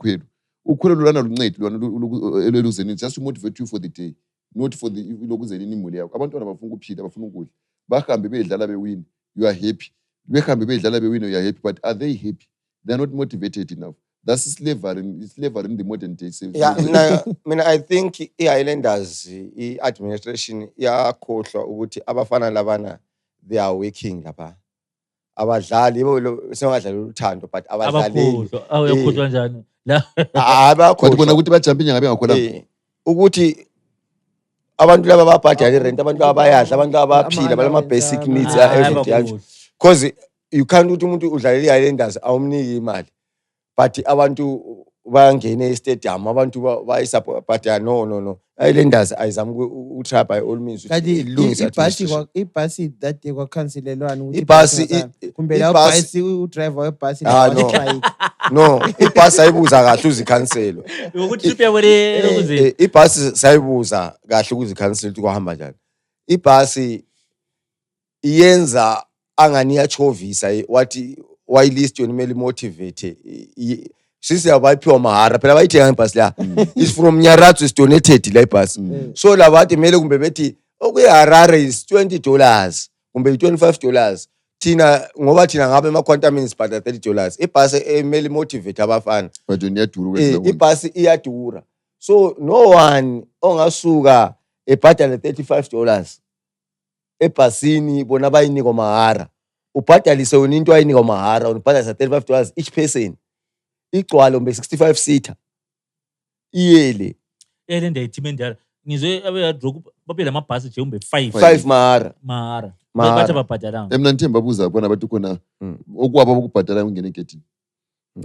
ukhwelo lwana luncedi lwana eleluzeni just to motivate you for the day not for the lokuzeni imuli yakho abantwana bafuna ukuphila bafuna ukudla bahambe bedlala bewin you are happy behambe bedlala bewin you are happy but are they happy they're not motivated enough. That's slavery in the modern day. Yeah, mina I think i-Highlanders i-administration iyakhohlwa ukuthi abafana labana they are working lapha. Abadlali sengadlali uthando but abadlaleli. Uyakhohlwa njani? La But bona ukuthi bajump inye ngabe ngakholanga. Ukuthi abantu laba babhadala irent, abantu laba bayadla, abantu laba baphila, balama basic needs everything. Because you can't ukuthi umuntu udlalela i-Highlanders awumniki imali. But abantu bayangena e-stadium, abantu bayisupport, but no. Highlanders ayizama uku-try by all means. Ibhasi that day kwakhanselelwana ukuthi ibhasi la bhasi udriver webhasi no, ibhasi sayibuza kahle uzikhanselo. ukuthi trip yabo Ibhasi sayibuza kahle ukuzikhansela ukuthi kwahamba njani. Ibhasi iyenza angani yachovisa wathi why list yona imeli motivate. Sisi abayiphiwa mahara phela bayithenga ibhasi la. Is from Nyaratsu, is donated la ibhasi. So la bathi mele kumbe bethi okuyiHarare is $20 kumbe $25. Thina ngoba thina ngabe ama-quantamins but $30. Ibhasi emeli motivate abafana. But iyadura kwesilo. Ibhasi iyadura. So no one ongasuka ebhadala $35 ebhasini bona bayinika mahara. Ubhadalise wena into ayinika mahara, ubhadalisa $35 each person. Igcwalo mbe 65 seater. Iyele. Elende team endala. Ngizwe abeyadrop baphela amabhasi nje umbe 5 mahara. Bathi babhadalanga. Emna Nthemba buza bona bathi khona okwabo ukubhadala ungene egedini.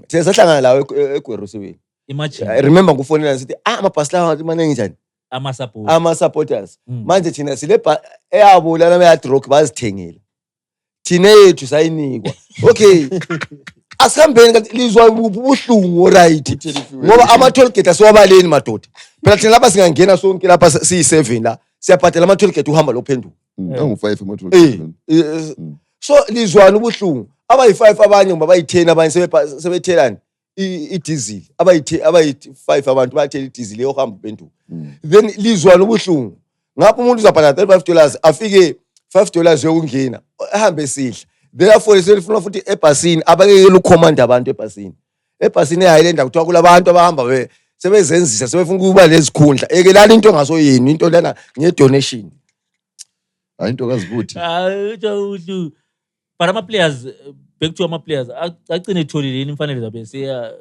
Siyahlangana lawo eGwerusebeni. Imagine. I remember ngufonela sithi amabhasi lawa maningi njani? Ama supporters. Manje thina sile eyabo lana bayadrop bazithengela. Thina yethu sayinikwa. Okay. Asihambeni lizwa ubuhlungu right. Ngoba ama-toll gate asiwabaleni madoda. Phela thina lapha singangena sonke lapha siyi7 la. Siyabhadala ama-toll gate uhamba lophenduka. Angu5 ama-toll gate. So lizwana ubuhlungu. Abayi5 abanye ngoba bayi10 abanye sebethelani i-diesel. Abayi5 abantu bathela i-diesel yohamba uphenduka. Then lizwana ubuhlungu. Ngapha umuntu uzabhadala $35 afike $5 yokungena. Ahambe sidla. Therefore selifuna futhi ebhasini abakekela ukhomanda abantu ebhasini. Ebhasini eHighland kuthiwa kulabantu abahamba sebezenzisa sebefuna ukuba lezikhundla. Ekelani into engasoyini, into lana nge-donation. Hayi into kazibuthi. But ama-players, back to ama-players, agcine etholile imfanele zabe siya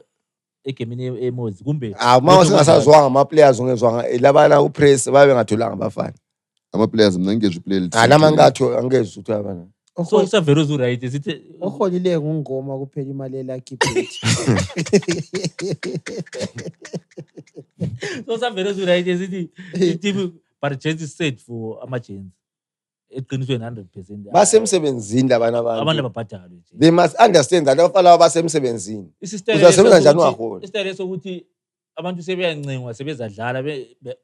egemini emozi kumbe. Uma singasazwanga ama-players ungezwanga labana upress babe ngatholanga abafana. Ama-players mna ngezwe uplayer. Nama ngatho angezwe ukuthi abana. So Savero's right is it? Oholile ngungoma kuphela imali eLucky Bet. So Savero's right is it? Team purchase set for ama-Gens. Eqinisweni 100%. Basemsebenzini labana abantu ababhadalwe. They must understand that abafana basemsebenzini. Uzasebenza njani wahola? Isitayela sokuthi abantu sebeyancengwa sebezadlala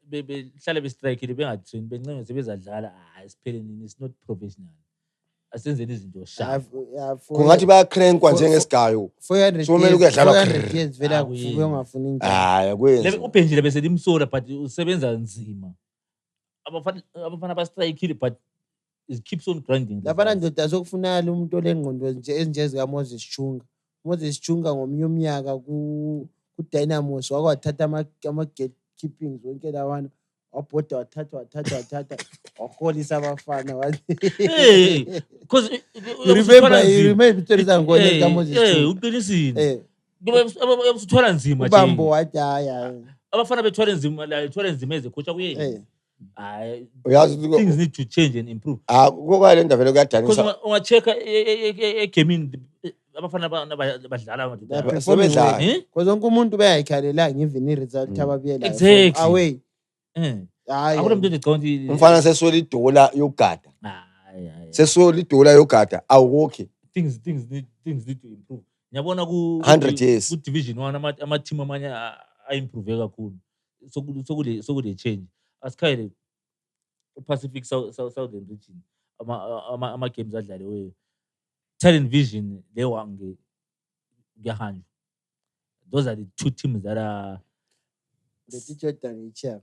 behlale bestrike bengatrain bencengwa sebezadlala isipheleni is not professional. Asenzeni izinto sharp. Kungathi bayakrenkwa njengesigayo. 400 years vela kufuke ungafuni njalo. Akwenzi. Uphenjile bese limsola but usebenza nzima. Abafana bastrike but it keeps on grinding. Labana ndoda sokufunala umuntu olengqondo nje ezinje zika Moses Chunga. Moses Chunga ngomnye umnyaka ku Dynamos wakwathatha ama gate keeping zonke lawana. Wabhoda wathatha waholisa abafana. Because you remember stories angone ka Moses Chunga. Uqinisile. Ngoba usithola nzima nje. Ubambo wathi haya. Abafana bethwala nzima ezekhosha kuyena. Things need to change and improve. Kokale ndaba vele kuyadanisa. Because ungacheka egaming abafana badlala sebedlala. Because wonke umuntu bayayikhalela even iresult ababuyela. Exactly. Away. Hayi. Akulo muntu eqonda umfana sesola idola yogada. Sesola idola yogada awukho. Things need to improve. Ngiyabona ku 100 years. Ku division 1 ama team amanye improve kakhulu. So good change. Asikhayele Pacific Southern region ama games adlale we Talent Vision they wange ngehanjwa. Those are the two teams that are the Jordan chair.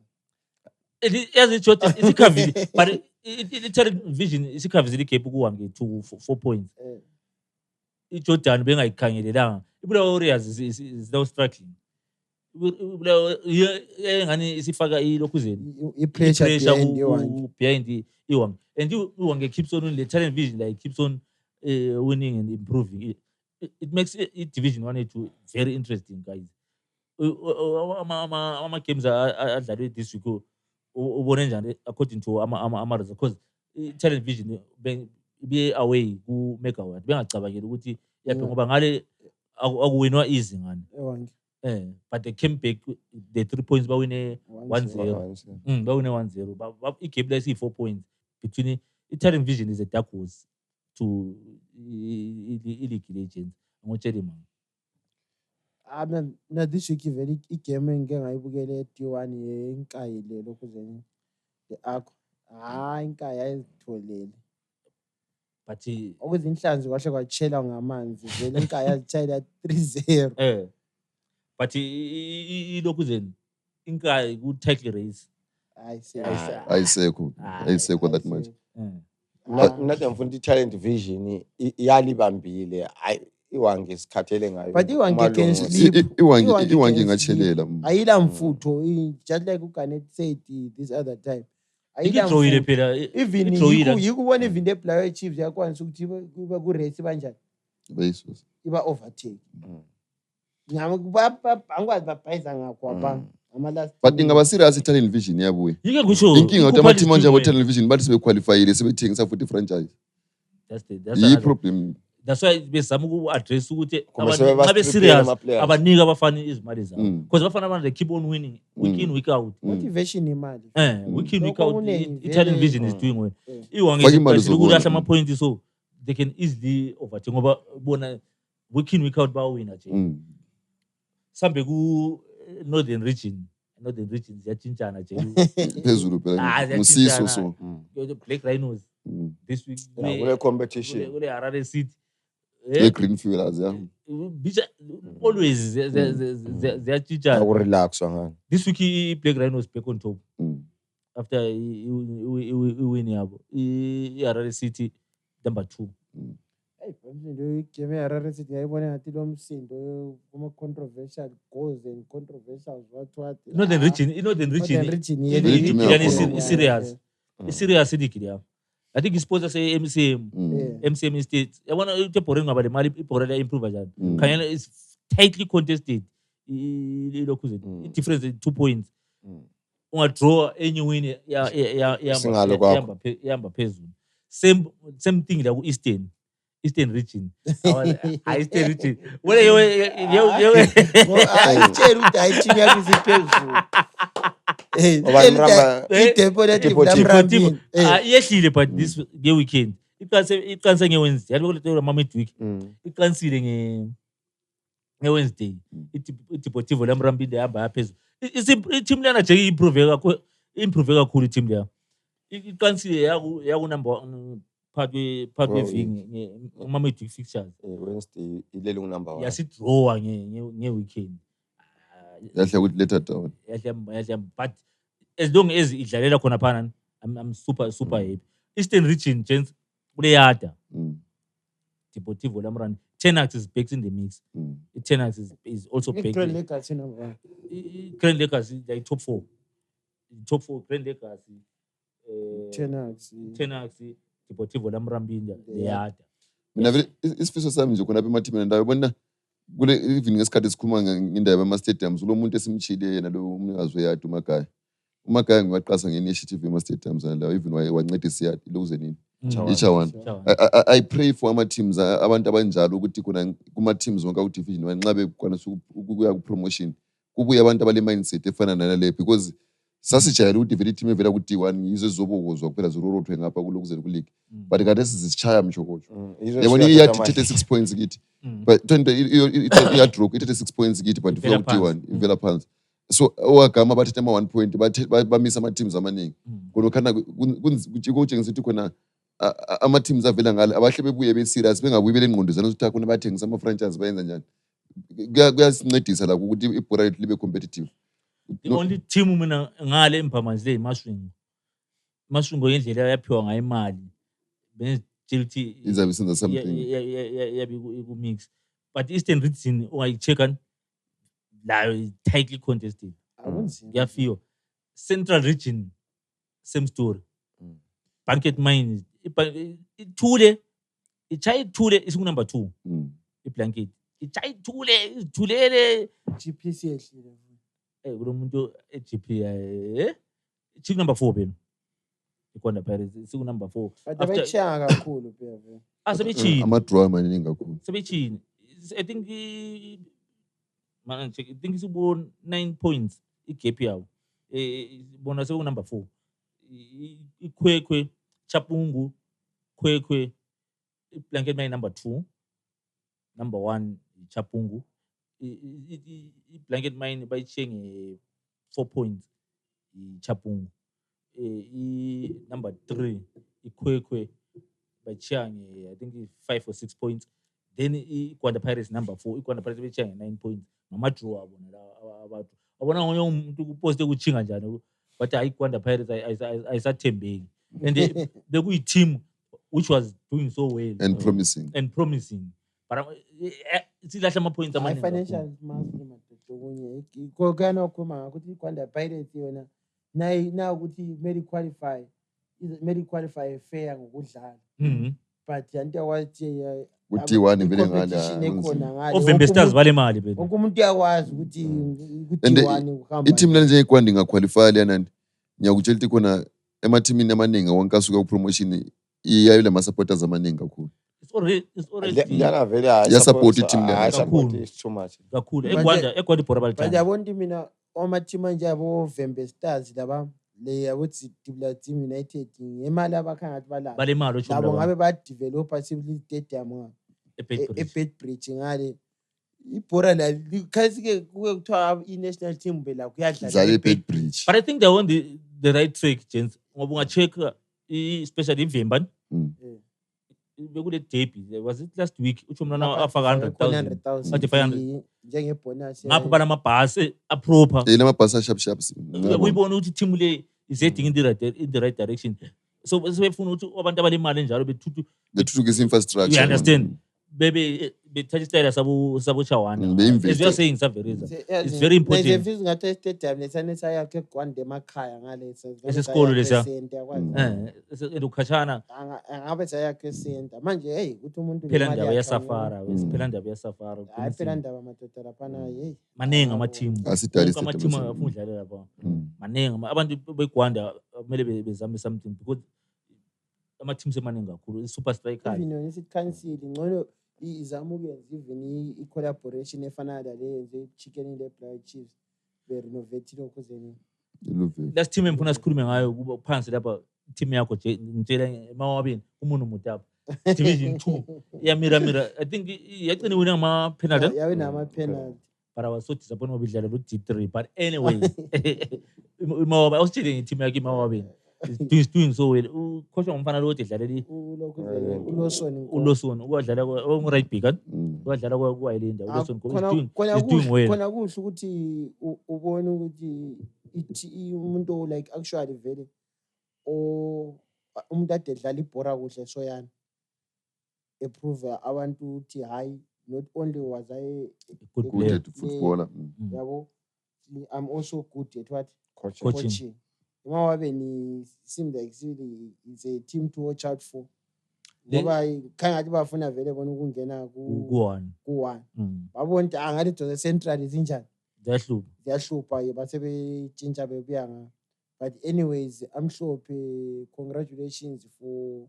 As it short it's covered but Talent Vision is covered the gap kuwange 4 points. Jordan bengayikhangelelanga Ibulawa Warriors is now struggling. Ngani isifaka ilokhuzeni I-pressure behind Iwangi. behind Iwangi, and Iwangi keeps on winning. The talent vision like keeps on winning and improving. It makes it division 1 and 2 very interesting, guys. Ama games adlalwe this week ubone njani according to ama results, because talent vision be away ku Mega Ward bengacabangeli ukuthi yaphi ngoba ngale akuwinwa easy ngani. Iwangi. But they came back the 3 points bawine 1-0. Bawine 1-0. Igame lesi 4 points between Italian Vision is a dark horse to League Legends. Ngotshela man. Na this week vele igame engike ngayibukela e-D1 yenkayi le lokhuzeni the Arco. Inkayi ayizitholele. But okuzinhlanzi kwahle kwatshela ngamanzi vele inkayi yazitshayela 3-0. But ilokhuzeni inkayi ku tackle race ayisekho that much. Nathi ngifuna i-talent vision iyalibambile. Iwangi isikhathele ngayo. But Iwangi can sleep. Iwangi ingachelela. Ayila mfutho, just like uGanet said this other time. Ayila idroyile phela. Even yikubona even the player Chiefs yakwanisa ukuthi kuba ku race kanjani. Bayisusa. Iba overtake. Angwazi babhayiza ngakho abanga. But ingaba serious i-talent vision yabuye. Yike ngisho inkinga ukuthi ama-team manje abo-talent vision bathi sebequalifyile sebethengisa futhi i-franchise. That's problem. That's why bezama uku-address ukuthi ngabe serious abanika abafana izimali zabo, because abafana abantu they keep on winning week in week out. Motivation imali. Week in week out Italian Vision is doing well. Iwangi is ukulahla ama points so they can easily overtake ngoba bona week in week out bawina nje. Sambe ku Northern region ziyatshintshana nje phezulu phela musiso so Black Rhinos this week kule competition kule Harare City Green Fuelers always ziyatshintshana ukurelax ngani. This week Black Rhinos back on top after win yabo Harare City number 2. Hey, game Harare City ngayibona ngathi lo msindo kuma controversial goals and controversial what Northern region serious league. I think sponsor say MCM State. Yabona ukuthi boring ngaba le mali iborela improve njani. Khanyela is tightly contested. Ilokhuzeni difference 2 points. Unga draw any win yamba phezulu. Same thing la ku Eastern region. Eastern region. Wala yo ayitshela ukuthi ayithini yakho isiphezulu. Yehlile but this weekend iqanse ngeWednesday yaloko leto ama midweek iqansile ngeWednesday iDeportivo laMrambinde yahamba yaphezulu. Team lana nje improve kakhulu i-team leya iqansile yaku number 1 part weviki ama midweek fixtures. Wednesday ilele number 1 yasidraw ngeweekend yahle ukuthi later down yahle but as long as idlalela khona phana I'm super happy. Eastern region gents kuleyada Deportivo laMrambinde. Tenax is back in the mix. Tenax is also back. Grand Legacy number 1. Grand Legacy like top 4 Grand Legacy Tenax Deportivo laMrambinde leyada. Mina vele isifiso sami nje khona apha emathimini ndawo yabona kule even ngesikhathi sikhuluma ngendaba yama stadiums lo muntu esimchile yena lo umnikazi weyadi uMagaya ngiwaqasa nge-initiative yama stadiums la even wancedisa iyadi lokuze nini Ichawan. I pray for ama teams abantu abanjalo ukuthi kuna kuma teams wonke ku division wanqabe kwanisa ukuya ku promotion kubuye abantu abale mindset efana nale because sasijayela ukuthi vele team evela ku D1 yizo ezizobokozwa kuphela zirorothwe ngapha kulokuze ku league but kade sizisichaya mshokotsho yabona iyadi 36 points kithi but 20 iya draw 36 points kithi but ifika ku D1 ivela phansi so owagama bathethe ama 1 point bamisa ama teams amaningi ngoba khana kutshengisa ukuthi khona ama teams avela ngale abahle bebuye be serious bengabuyi belengqondozana ukuthi akuna bathengisa ama franchise bayenza njani kuyasincedisa la ukuthi ibhora lethu libe competitive. The only team mina ngale emphamanzi le Mashwingo yendlela yaphiwa ngayo imali benzithi izabe senza something yabi ku mix but Eastern region ungayi-check-a layo tightly contested. Ngiyafika. Central region same story. Blanket Mine ithule ichaya ithule isikunumber 2 iblanket ichaya ithulele GPC ehlile kulo muntu eGP chick number 4 phela iKwanda Pirates isikunumber 4 but abechanga kakhulu phela asebechini ama-draw amaningi kakhulu sebechini I think I think isibo 9 points igap yawo bona sekunumber 4 iKhwekhwe Chapungu Khwekhwe Blanket Mine number 2 number 1 Chapungu Blanket Mine bayichenga 4 points Chapungu number 3 iKhwekhwe bayichenga I think 5 or 6 points then iKwanda Pirates number 4 iKwanda Pirates bayichenga 9 points ngama-draw abona la abantu abona ngonye umuntu kuposte kuchinga njani but iKwanda Pirates ayisathembeki and bekuyi-team which was doing so well and promising but silahla ama-points amaningi financial okunye kokana okhuluma ngakuthi iKwanda Pirates yona na ukuthi mele qualify fair ngokudlala but yanto wathi ku-D1 vele ngale ovembe stars vale mali phela wonke umuntu uyakwazi ukuthi ku-D1 uhamba i-team lale njengeKwanda ingaqualify lena ngiyakutshela ukuthi khona emathimini amaningi wonke asuka ku-promotion iyayo lama-supporters amaningi kakhulu it's already yasupport i-team too much kakhulu eKwanda ibhora but balithanda yabona ukuthi mina amateam anje abo-Vembe Stars laba le yabothi Team United ngemali abakhangathi balala bale mali labo ngabe badevelopa sibili stadium eBedbridge ngale ibhora la likhasike kuke kuthiwa i-national team phela kuyadlala eBedbridge but I think they on the right track gents ngoba unga-check especially iVimba bekule derby was it last week uthi umntwana afaka 100,000 athi 500 njengebonus ngapho banamabhasi aproper lamabhasi ashapshap uyibona ukuthi team le is heading in the right direction so sebefuna ukuthi abantu abalemali njalo bethuthukisa infrastructure you understand bethatha isitayela sabo Chawana as you are saying it's very important nje ngathi stadium lesane sayakhe eGwanda emakhaya ngale esikolo lesa ukhatshana ngabe sayakhe center manje hey ukuthi umuntu phela ndaba yasafara phela ndaba yasafara hayi phela ndaba madoda laphana hey maningi ama-team asidalisa ama-team afuna udlalela lapha maningi abantu beGwanda kumele bezame something because ama-teams emaningi kakhulu i-super strikers even yona isicancel ngcono izama ukuyenza even i-collaboration efana nale yenze i-chicken in the Black Chiefs be-renovate lokho last team engifuna sikhulume ngayo kuba phansi lapha team yakho nje ngitshela emawabini umuntu mutapa division 2 yamira I think yagcina wina ngama-penalty yawe nama-penalty but I was so disappointed ngoba idlala lo D3 but anyway imawaba awusitshele ngeteam yakhe imawabini is doing so well ukhohlwa ngumfana lo odlalela uLosoni ukwadlala right back ukwadlala kwayilinda uLosoni is doing well khona kuhle ukuthi ubone ukuthi umuntu like actually vele umuntu ade dlala ibhora kuhle soyana approve abantu ukuthi hayi not only was I good at footballer yabo I'm also good at what coaching. Imawabeni seems like it's a team to watch out for. Ngoba khangathi bafuna vele bona ukungena ku1 babona ukuthi angathi the central izinjani ziyahlupha base betshintsha bebuya nga but anyways amhlophe congratulations for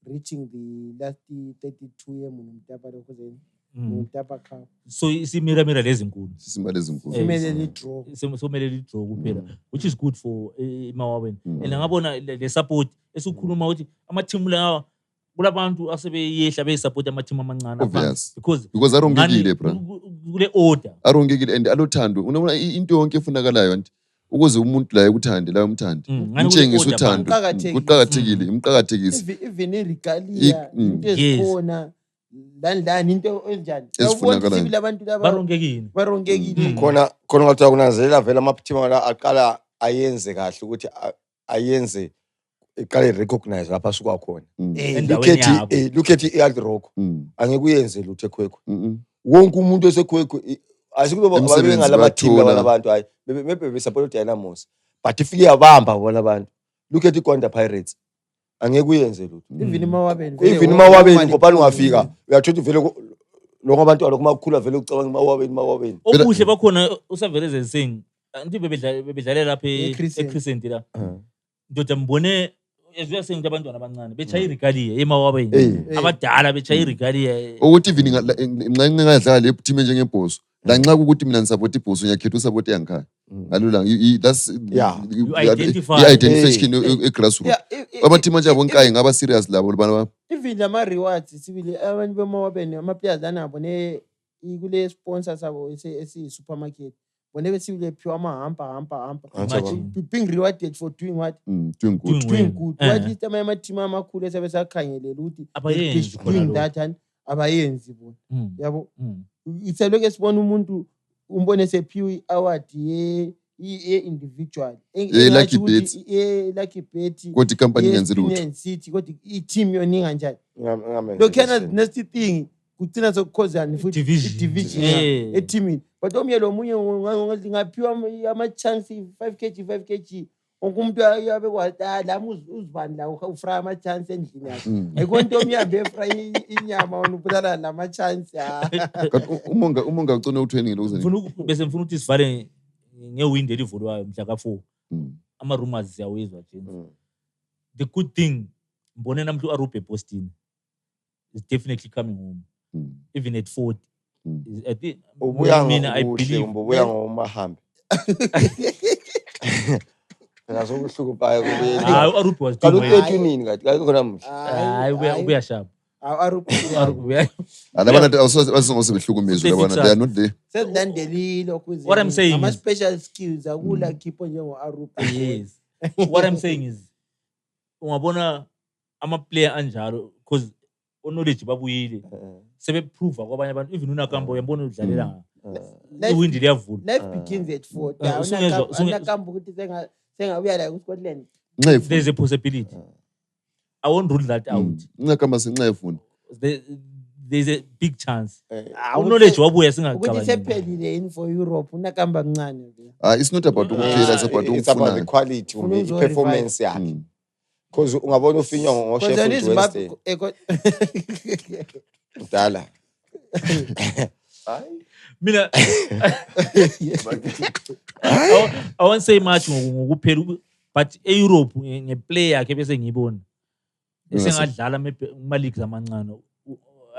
reaching the last 32 yeMtapa lokho zeni Mtapa Cup so isimira lezinkulu simele draw kuphela which is good for imawabeni and ngabona le support esikhuluma ukuthi ama-team lawa kulabantu asebeyehla beyisupport ama-team amancane because arongekile bra kule order arongekile and alothando unabona into yonke efunakalayo anti ukuze umuntu la ekuthande la umthandi umtshengisa uthando kuqhakathekile imqhakathekise even iregalia into ezikhona landlani into enjani esifunakalayo abantu laba barongekile khona ngathi kunanzelela vele ama-team la aqala ayenze kahle ukuthi ayenze iqale recognize lapha asuka khona look at i-Old Rock angeke uyenze lutho ekhwekho wonke umuntu osekhwekho asikuba Emsebenzini babengalama team bathola. labana abantu hayi maybe besupport Dynamos but ifike yabamba bona abantu look at iGwanda Pirates angeke uyenze lutho even imawabeni even imawabeni ngobani ungafika uyathola vele lokho abantwana kumakhulu vele ucabanga imawabeni obuhle bakhona usaveleze sing anti bebedlalela lapha eCrescent la ndoda mbone ezuya sengithi abantwana abancane bechaya iregalia emawabeni abadala bechaya iregalia ukuthi even nxa ngingadlala le team njengebhoso la nxa ukuthi mina ngisupport ibhoso ngiyakhetha usupport yangikhaya ngalula that's identification e-grassroots ama-team anje abonkayi ngaba serious labo bana even lama-rewards sibili abantu bemawabeni ama-players anabo kule sponsor sabo esiyi-supermarket bona besibile phiwa amahamba being rewarded for doing what doing good at least amanye ama-team amakhulu esabe sakhangelele ukuthi doing that and abayenzi bona yabo iselokhu esibona umuntu umbone esephiwe i-award ye-individual lucky bet kodwa icompany yenze lutho city kodwa i-team yoninga njani lokhana next thing kugcina sokukhozana futhi i-division eteamini but omyelo omunye ngaphiwa ama-chance 5 kg wonke umuntu yabe lami uzibani la ufraya ama-chance endlini yakhe ayikho nto omyambe efraya inyama wona ubulala nama-chance umonga ucone utraining bese mfuna ukuthi sivale ngewindi elivulwayo mhla ka-4 ama-rumors siyawezwa James the good thing mbone namhla u-Arupe Boston is definitely coming home even at 40 ubuya I believe ubuya ngomahambi ngasokuhlukupayo kubuyela u-Arupe was doing well nini kathi khona mhla ubuya sharp alabana awusebehlukumezwe labana they are not there sezilandelile what I'm saying ama-special skills akula khipho njengo-Arupe yes what I'm saying is ungabona ama-player anjalo because knowledge babuyile sebeprova kwabanye abantu even uNakambo uyambona udlalela iwindi liyavula life begins at 4 uNakambo ukuthi sengabuya la eScotland there's a possibility I won't rule that out uNakambo sincefuna there's a big chance knowledge wabuya singacabanga ukuthi sephelile in for Europe uNakambo kancane it's not about ukuphela it's about it's about the quality performance yakhe because ungabona ufinywa ngoSheffield Wednesday udala mina I won't say much ngokuphela but eEurope ngeplay yakhe bese ngiyibona esengadlala kuma leagues amancane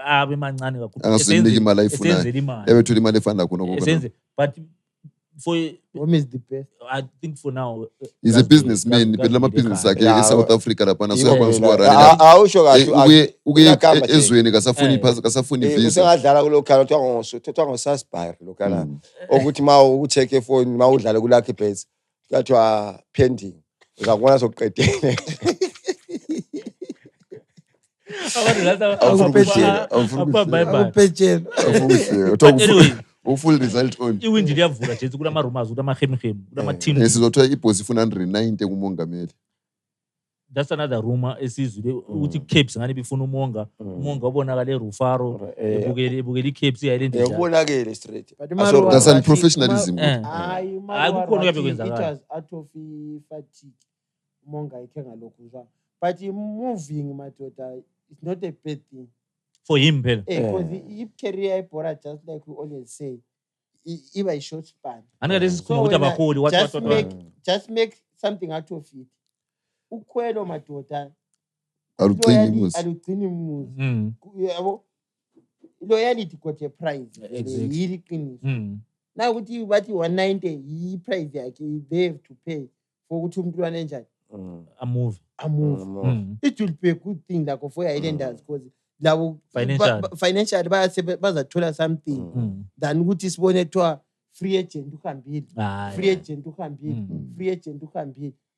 abe mancane kakhulu angaseniki imali ayifunayo ebethola imali efana khona ngoba but for who is the best I think for now he's a businessman but lama business akhe eSouth Africa lapha nasuyakwazi awusho kahle uye ezweni kasafuni visa usengadlala kulokhala kuthiwa ngoSasbury lokhala ukuthi ucheck phone udlala kulakhe base kuthiwa pending uzakubona sokuqedele full result on iwindi liyavula nje kulama rumors kulama hemhem kulama team sizothola ibhosi ifuna 190 kumongameli that's another rumor esizwe ukuthi Capes ngani bifuna umonga wabonakala eRufaro ebukeli Capes island njalo ubonakele straight that's unprofessionalism akukhona yabe kwenzakala it was out of fatigue umonga ikhenga lokuzwa but moving madoda it's not a bad thing for him phela because if career ibora just like we always say iba a short span angalesi sikhona ukuthi abaholi just make something out of it ukhwelo madoda alugcini umuzi yabo loyalty got a price yili qiniso na ukuthi bathi 190 yi price yakhe they have to pay for ukuthi umuntu anenjani a move it will be a good thing like for Islanders because labo financially bazathola something than ukuthi sibone kuthiwa free agent uhambile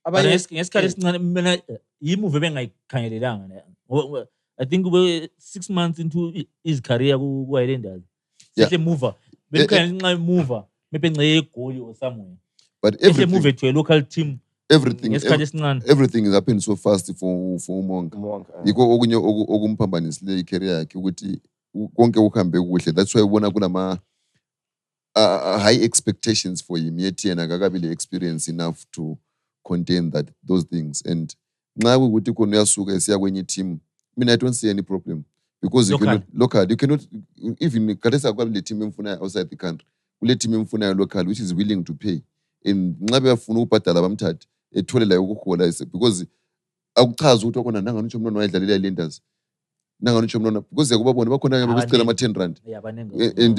abanye ngesikhathi esincane mina yimove bengayikhangelelanga I think ube 6 months into his career ku Islanders sihle mover bengikhanya nxa mover maybe ngce goal or somewhere but every move to a local team everything is happening so fast for Umonga yiko okunye okumphambanisile icareer yakhe ukuthi konke ukuhambe kuhle. That's why ubona kulama high expectations for him. Yet yena akakabi le experience enough to contain those things. And nxa kukuthi khona uyasuka esiya kwenye team, I don't see any problem. Because you cannot even Katesa kwabile team emfuna outside the country. Kule team emfuna local which is willing to pay. And nxa beyafuna ukubhadala bamthathe ethole la ukuhola because akuchaza ukuthi khona nanga ngisho umntwana wayedlalela Lenders. Nanga ngisho umntwana because yakubabona bakhona ke besicela ama 10 rand. And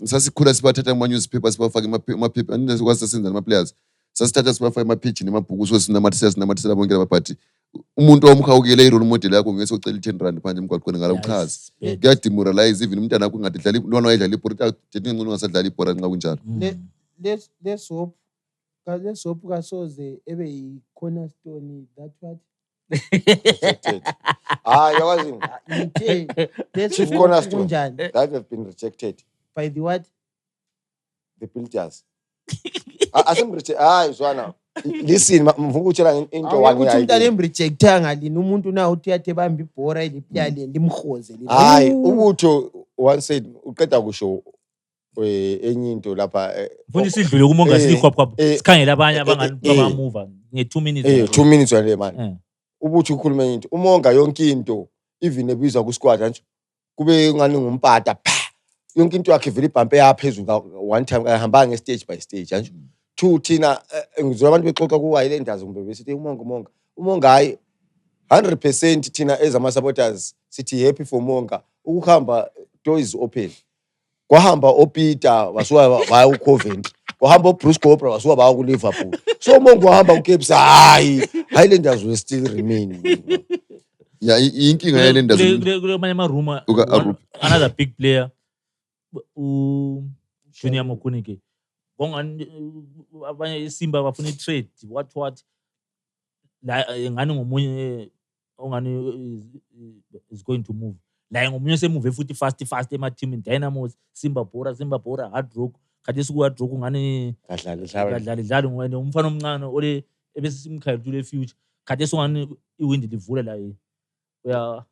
sasikhula sibathatha ama newspapers sibafaka amaphepha andinakwazi senza ama players. Sasithatha sibafaka amapage nemabhuku so sinamathela bonke labaphathi. Umuntu omkhawukele irole model yakho ngeke socela 10 rand phandle emgwaqweni ngala ukhazi. Kuyademoralize even umntana wakho ngathi dlala lona wayedlala ibhola ngcono ngasadlala ibhola nxa kunjalo. Let's hope kasoze ebe yi cornerstone that what Rejected. Yakwazi. Chief cornerstone that have been rejected by the what? The builders. Izwana. Listen, mvuka utshela into one ukuthi umntana emrejectanga lini umuntu na uthi yathe bamba ibhora eliplaya limkhoze lini. Hayi ubutho one said uqeda kusho enye into lapha mfuna isidlule kumonga sikhwapha sikhangela abanye abangani bamove nge 2 minutes 2 minutes wale man ubutho ukhuluma into umonga yonke into even ebizwa ku squad nje kube ngani ngumpata yonke into yakhe vele ibhampe yaphezulu one time ahamba nge stage by stage nje two thina ngizwa abantu bexoxa ku Highlanders kumbe besithi umonga hayi 100% thina as ama supporters sithi happy for Monga ukuhamba door is open kwahamba oPeter wasuka vaya uCoventry kwahamba uBruce Cobra wasuka vaya kuLiverpool so Monga wahamba uCape hayi Highlanders will still remain. Yeah, inkinga yaLenders kule manye ama rumor another big player Junior Mokunike ngongani abanye iSimba bafuna itrade what la ngani ngomunye ongani is going to move la ngomunye semove futhi fast ema team Dynamos Simba Bora Hard Rock kade siku Hard Rock ngani kadlala ngene umfana omncane ole ebese simkhayela le future kade songani iwind livule la uya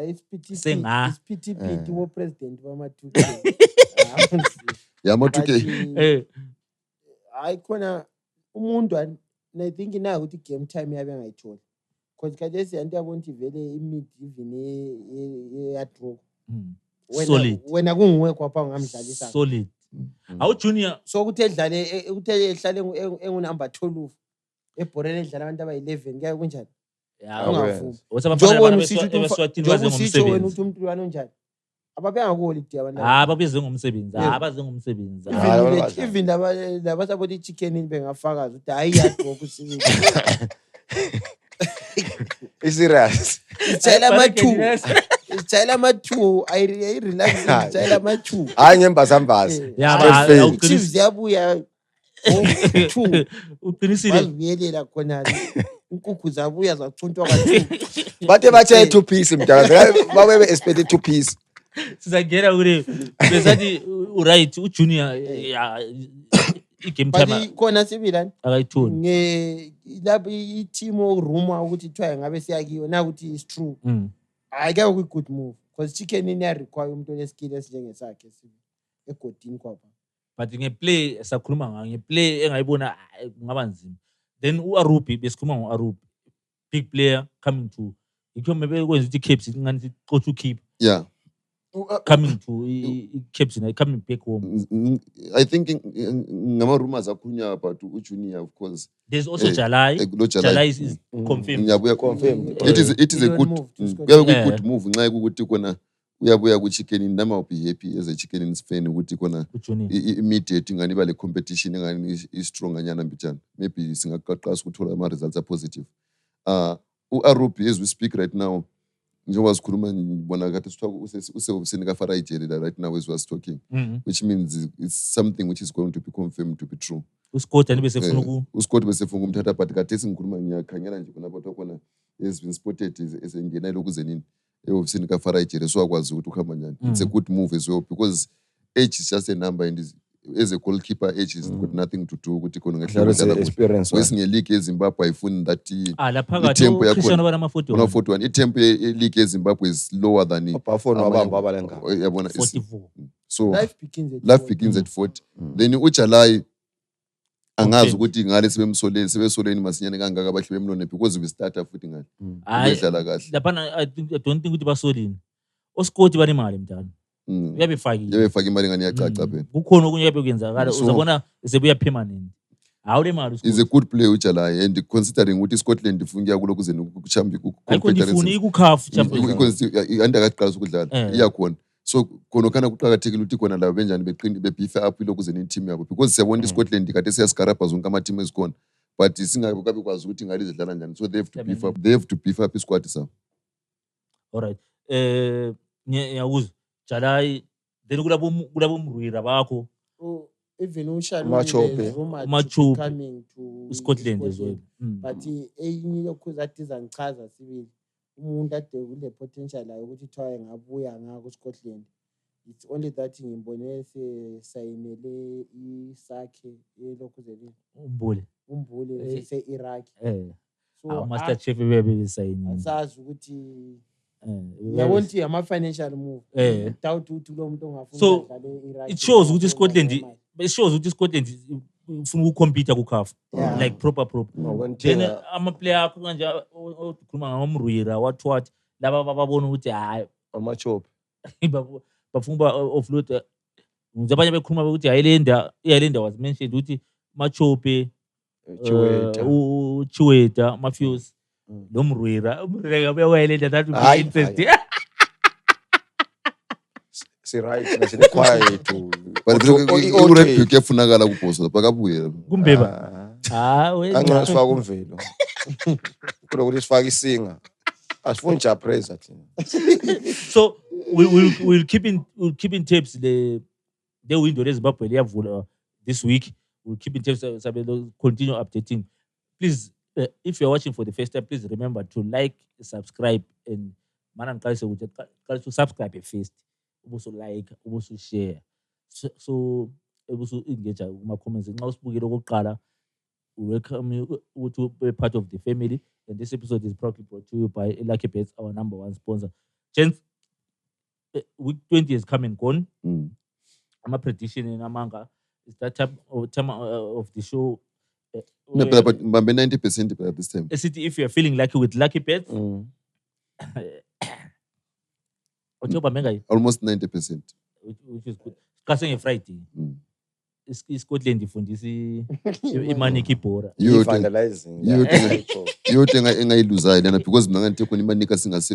isipithiphithi wo president bama 2K yama 2K hayi khona umuntu I think na ukuthi game time yabe ngayithola because kade siyanto yabona ukuthi vele imid even ya draw solid wena kunguwe kwapha ngamdlalisa solid awu Junior so ukuthi edlale ukuthi ehlale engu number 12 ebhoreni edlala abantu aba 11 kuya kunjani ungavumi wasabafana beswatini waze ngomsebenzi wena uthi umuntu lwana onjani ababengakuholide abantu ababize ngomsebenzi abaze ngomsebenzi even labasabona ichicken bengafakaza ukuthi hayi yadro kusibenza serious Chayela ma2 I relax chayela ma2 hayi ngembazambazi Chiefs yabuya uqinisile baziyelela khona inkukhu zabuya zachuntwa ka2 bathe bathe 2 piece mntaka babe expected 2 piece sizagera kule besathi right uJunior igame time khona sibilani akayithoni lapho i-team oruma ukuthi thwa ngabe siyakiyo na ukuthi is true ayike ku good move because chicken in require umuntu oneskill esinjengesakhe egodini kwapha but ngeplay esakhuluma ngayo ngeplay engayibona kungaba nzima then uArubi besikhuluma ngoArubi big player coming to ikho maybe kwenza ukuthi Caps ngani siqotha ukeep yeah coming to Caps and coming back home. I think ngama rumors akhunya about uJunior of course. There's also Jalai. Jalai is confirmed. Ngiyabuya confirmed. It is a good move nxa ukuthi kona uyabuya ku chicken nama will be happy as a chicken fan ukuthi kona immediate ngani bale competition ngani is strong anyana mbijana. Maybe singaqaqasa ukuthola ama results are positive. uArubi as we speak right now njengoba sikhuluma ngibona kade usewobuseni kaFarajeri right now as we are talking which means it's something which is going to be confirmed to be true. uScott besefuna uScott besefuna umthatha but kade singikhuluma ngiyakhangela nje khona abantu khona has been spotted esengena lokuze nini ewobuseni kaFarajeri so akwazi ukuthi uhamba njani. It's a good move as well because age is just a number and as a goalkeeper age is got nothing to do ukuthi khona There is ngehlelo experience. wesinye league eZimbabwe ayifuni that la phakathi itempo uChristiano yakhona bana 41 41 itempo league eZimbabwe is lower than Abafona wabamba abalenga. yabona 44. so life begins at 40 then uJalai angazi ukuthi ngale sebesoleni masinyane kangaka abahle bemlone because we starter futhi ngale bedlala kahle Lapha I don't think ukuthi basolini. Oskoti banemali mntana. Uyabefakile. yabefaka imali ngani yacaca phela Kukhona okunye yabe kuyenzakala So- uzabona sebuya permanent. Awule mali is a good player uJalai and considering ukuthi Scotland ifunga kulo kuze ayikho ndifuna ikukhafu Champions. andakaqalisa ukudlala Eh. iyakhona so khona kana kuqhakathekile ukuthi khona labo benjani beqindi bebeef up ilokuze neteam yabo because siyabona iScotland kade siyasikarabha zonke ama team ezikhona but singabe kabe kwazi ukuthi ngale zidlala njani so they have to beef up isquad sabo. Alright. Ngiyakuzwa. Jalai then kulabo mrwira bakho even Machope. Machope. coming to Scotland as well. but enye lokhuza athi zangichaza sibili umuntu ade kule potential layo ukuthi thiwa engabuya ngako Scotland. It's only that ngimbone sayinele isakhe lokhuze Umbule. se-Iraq. So Master Chief bebesayini. Asazi ukuthi yabona ukuthi ama-financial move without ukuthi lo muntu ongafuni So, adlale e-Iraq. It shows ukuthi Scotland ufuna ukucompete kuCAF Yeah. like proper. No, Then ama-player akho kanje okhuluma ngomrwira what laba babona ukuthi hayi Amachope. bafuna offload ngizabanye bekhuluma ukuthi Ireland was mentioned ukuthi Machope Chiweta Mafios lo mrwira Ireland that would be Hayi, interesting. right nasine quiet to But urebuke efunakala kuboso lapha kabuye Kumbeba. angcono sifaka umvelo kulo ukuthi sifaka isinga asifuni nje praise thina. So we'll keep in tapes the window leZimbabwe liyavula this week. We'll keep in tapes sabe continue updating. Please if you're watching for the first time, please remember to like, subscribe and mana ngiqalise ukuthi qalisa subscribe first. Ubuso like, ubuso share. So ubuso engage kuma comments nxa usibukile okokuqala. We welcome you to be part of the family. And this episode is proudly brought to you by Lucky Bets, our number one sponsor. Gents, week 20 is come and gone. I'm a prediction in Amanga. It's that time of the show. but 90% at this time. If you're feeling lucky with Lucky Bets, Almost 90%. which is good. Kaseng Friday. Scotland ifundisi imani kibhora. Vandalizing. Yote engayiluzayo lana because mina nganti khona imanika singase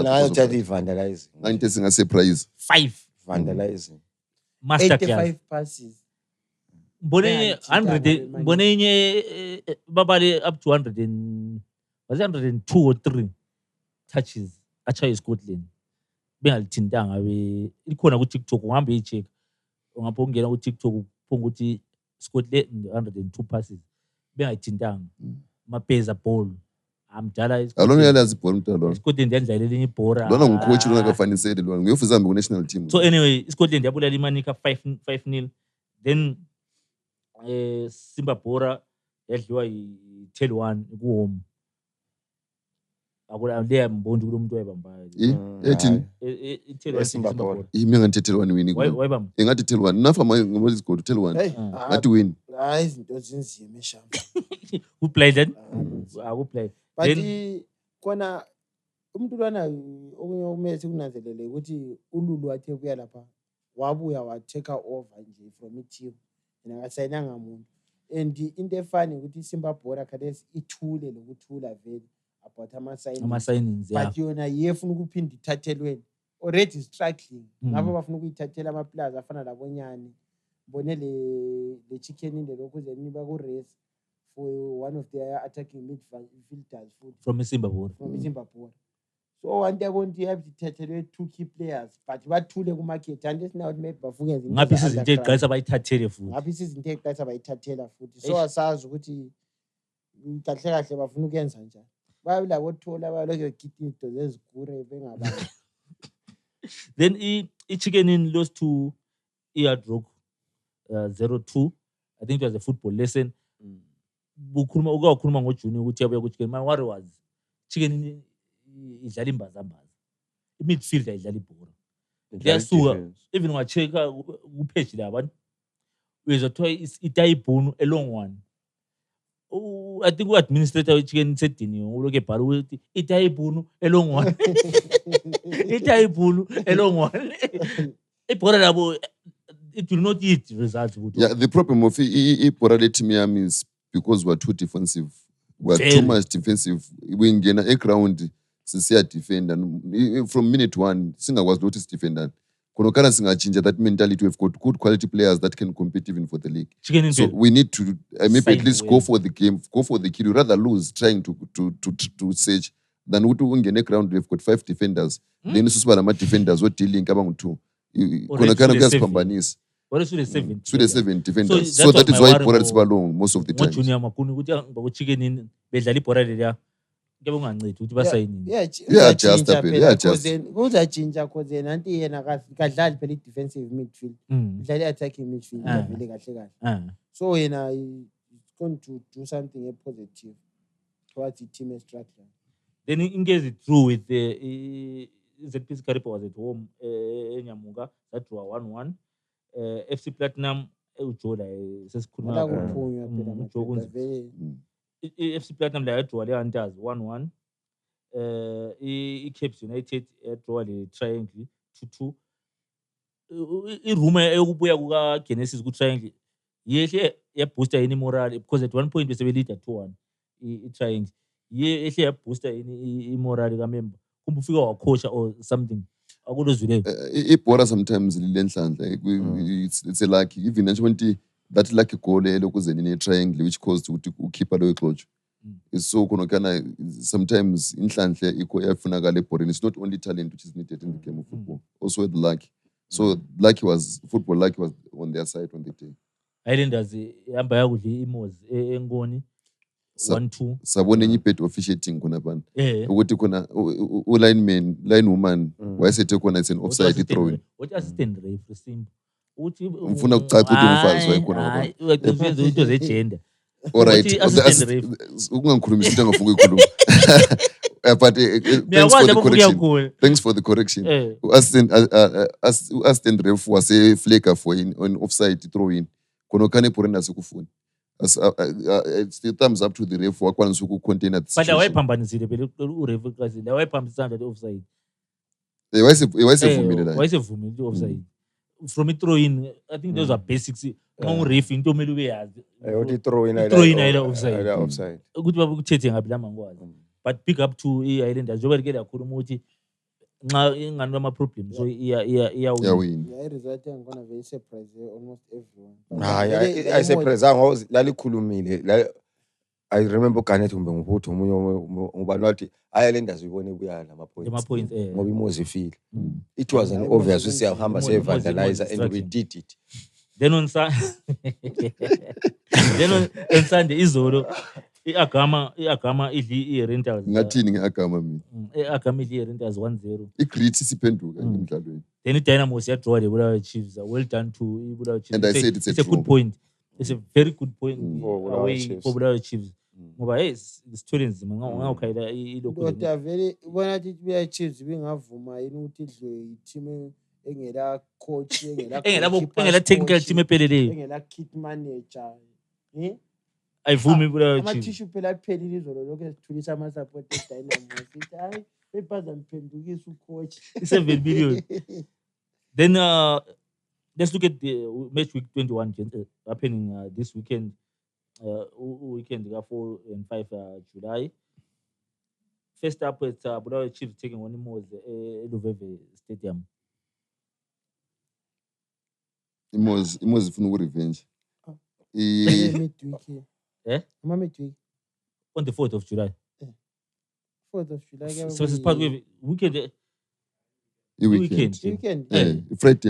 nayo tell vandalizing. nganti singase prize 5 Vandalizing. masterclass. 85 passes. Mbone 100 mbone inye babale up to 100 and was it 102 or 3 touches acha Scotland. Bengalithintanga ikhona ku TikTok ungahambe icheck. Ungapho ungena ku TikTok uphunga ukuthi Scotland 102 passes. Bengayithintanga. Mapeza ball. Amdala alona yalazi ibhola umntwana lona Scotland yadlala elinye ibhora. lona ngumcoach lona kafanisele lona ngiyofuza hambe ku national team So anyway, Scotland yabulala imanika 5-0. Then Simba Bora yadliwa yi-10-1 ku-home. Akula leya mbondi kulo muntu wayebambayo. ethi I-10-1 Simba Bora. imi ngantethelwa ni wini wayebamba. engathi thelwa nafa ngoba isigolo thelwa Hey, ngathi win hayi izinto zinzima eshamba. Who played then? Who played? But Then kona umuntu lwana okunye umese kunanzelele ukuthi uLulu wathe buya lapha wabuya wa-take over nje from i-team yena akasayinanga muntu and into efani ukuthi Simba Bora khathesi ithule lokuthula vele about ama-signings yeah. but yona yefuna ukuphinda ithathelweni already struggling ngabo bafuna ukuyithathela ama-players afana labonyane mbone le chicken in the lokhuze niba ku-race for one of their attacking midfielders from Simba Bora. from Zimbabwe. So one day won't have to 2 key players, but bathule ku market and this now maybe bavuke izinto. Ngapi isizinto eziqalisa bayithathele futhi. Ngapi isizinto eziqalisa bayithathela futhi. So asazi ukuthi kahle kahle bafuna ukuyenza njani. Bayabila bothola balokho gidinga into zezigure bengabani. Then i-chicken in lost to Iadrock. 02. I think it was a football lesson. Ukhuluma ngoJuni ukuthi yabuya ku-chicken. My worry was chicken idlala imbazambaza. I-midfield ayidlala ibhola. Liyasuka even unga-check-a ku-page laba uyezothiwa itayibhunu a long one. I think u-administrator we-chicken sediniwe uloke ebhala ukuthi itayibhunu a long one. Itayibhunu a long one. Ibhola labo it will not eat results. Yeah, the problem of ibhola le-team yami is because we're too defensive. We're too much defensive. Wingena e-ground sisiya defend and from minute one singakwazi ukuthi sidefenda. Konokana singachinja that mentality. We've got good quality players that can compete even for the league. So we need to maybe at least go for the game, go for the kill. You rather lose trying to search than ungene ground. We've got 5 defenders. Then susubala defenders what dealing kabang 2. Konokana kuyasiphambanisa. What should 7? Should 7 defenders. So that is why Bora is long most of the time. Junior makuni ukuthi ngokuchicken in bedlala ibhola leliya. Kuyabe ungancedi ukuthi basayini. Yeah, just a bit. Yeah, just. Uzajinja cause nanti yena kadlali phela defensive midfield. Udlala attacking midfield vele kahle kahle. So yena is going to do something positive towards the team structure. Then in case it drew with the ZPC Karipo was at home eNyamunga that drew 1-1. FC Platinum ujola sesikhuluma FC Platinum la draw le Hunters 1-1. I-Cape United draw le Triangle 2-2. I-rumor eyokubuya kuka Genesis ku Triangle yehle yabooster ini morale because at one point bese lead 2-1 i-Triangle yehle yabooster ini morale ka member kumbe ufika wacoach or something. Ibhola sometimes lilenhlanhla it's a lucky even nje that lucky goal elokuzeni ne triangle which caused ukuthi ukhipha lo exojo. So konokana sometimes inhlanhla iko yafunakala ebholeni. It's not only talent which is needed in the game of football, also the luck. So football luck was on their side on the day. Islanders ihamba yakudla iMozi eNgoni 1-2. Sabona enye bet officiating khona bani ukuthi khona line woman wayesethe khona it's an offside throwing. What assistant referee simple uthi ngifuna ukucaca ukuthi umfazi wayekhona uyenza into zegender. Alright, ungangikhulumisa into engafuki ukukhuluma. But thanks for the correction. Assistant ref wase flaker for on offside throwing konokane porenda sikufuna. It's the thumbs up to the ref wakwanisa ukucontain at situation. But wayephambanisile phela uref eqazini wayephambisana that offside. Wayesevumile offside. From it throw in, I think those are basics. No ref into kumele ube yazi. Uthi throw in offside. Ukuthi babukuthethe ngapi la mangwazi. But pick up to i-Islanders njengoba likele yakhuluma ukuthi nxa ingani ama problems so iya win. Yeah, result ngona very surprise almost everyone. I surprise ngoba lalikhulumile. I remember Kanet umbe ngubutho umunye ngubani wathi i-Islanders uyibone ibuya nama points ngoba iMozi ifile. It was an obvious siyahamba sevandalizer and we did it. Then on Sunday izolo iagama idli i-Rentals. Ngathini ngeagama mina? Iagama idli i-Rentals 1-0. I-Grit siphenduka emidlalweni. Then i-Dynamo siyadraw le Bulawayo Chiefs. Well done to Bulawayo Chiefs. And I said it's a good point. It's a very good point away for Bulawayo Chiefs. Ngoba isithole nzima ngawukhayela ilokho. Kodwa vele ubona ukuthi Bulawayo Chiefs bengavuma yini ukuthi idle i-team engela coach engela technical team epheleleyo. Engela kit manager. Ayivumi Bulawayo Chiefs. Amathishu phela aphelile izolo lokho esithulisa ama support eDynamo sithi hayi bebaza mphendukisa ucoach 7 billion. Then let's look at the match week 21 happening this weekend. Weekend 4 and 5 July. First up with Bulawayo Chiefs taking on Imozi eLuveve Stadium. Imozi funa revenge. Midweek. Midweek. On the 4th of July. 4th of July. So it's part of weekend. Weekend. Friday.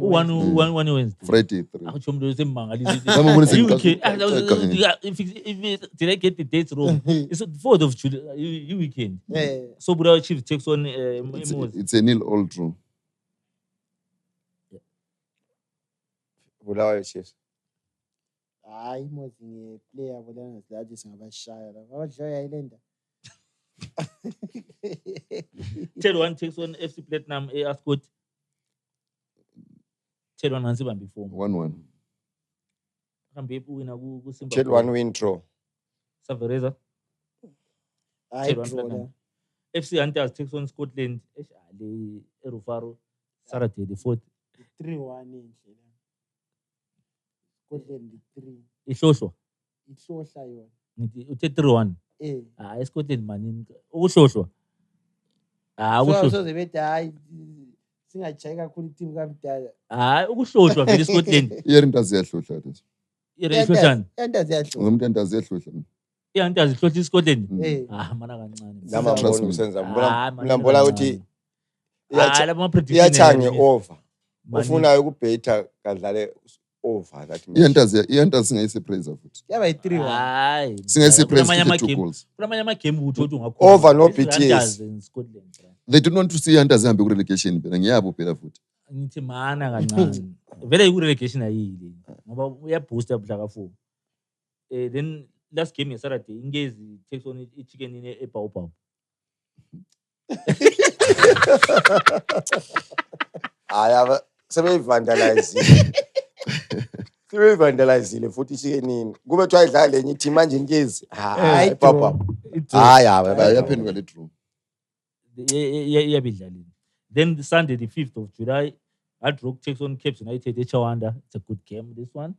One Wednesday. Friday. Did I get the dates wrong? It's the 4th of July. Weekend. So Bulawayo Chiefs takes on. It's a nil all draw. Bulawayo Chiefs. Hayi mozi ngeplayer bolana silathi singabashaya lapha. Abadlala Islander. Ted One takes on FC Platinum Ascot. Ted One nansi bambi form. 1-1. Kambe wina ku Simba. Ted One win draw. Savareza. Hayi One draw la. Platinum. FC Hunters takes on Scotland. Le Erufaro Saturday the 4th. 3-1 nje la. Scotland 3. Ihlohlwa. Ihlohla yona. Ngithi uthe 3-1. Hayi Scotland manini. Ukuhlohlwa. Ukuhlohlwa. So bethi hayi singajayi kakhulu team kaMdala. Hayi ukuhlohlwa vele Scotland. Iyantazi yahlohla lezo. Ihlohlana. Iyantazi yahlohla. Ngomntantazi yahlohla. Iyantazi ihlohla iScotland. Mana kancane. Nama mbona usenza. Mbona ukuthi iyachanga over. Ufuna ukubhetha kadlale over that match. Iyantazi singayise praise futhi. Yaba yi3-1. Hayi. Singayise praise futhi 2 goals. Kulamanye ama game uthothi ungakho. Over no BTS. They don't want to see Iyantazi hambe ku relegation phela ngiyabo phela futhi. Ngithi mana kancane. Vele ku relegation ayile ngoba uyabooster mhla ka4. Then last game yeSaturday Ingezi takes on iChicken in eBaobab. Hayi sebeyivandalize. Sebeyivandalize futhi iChickenini. Kube twa idlala lenye team manje Ingezi. Hayi papa. Hayi yaphenduka le draw. Iyabidlalile. Then Sunday the 5th of July Hard Rock takes on Cape United eChawanda. It's a good game this one.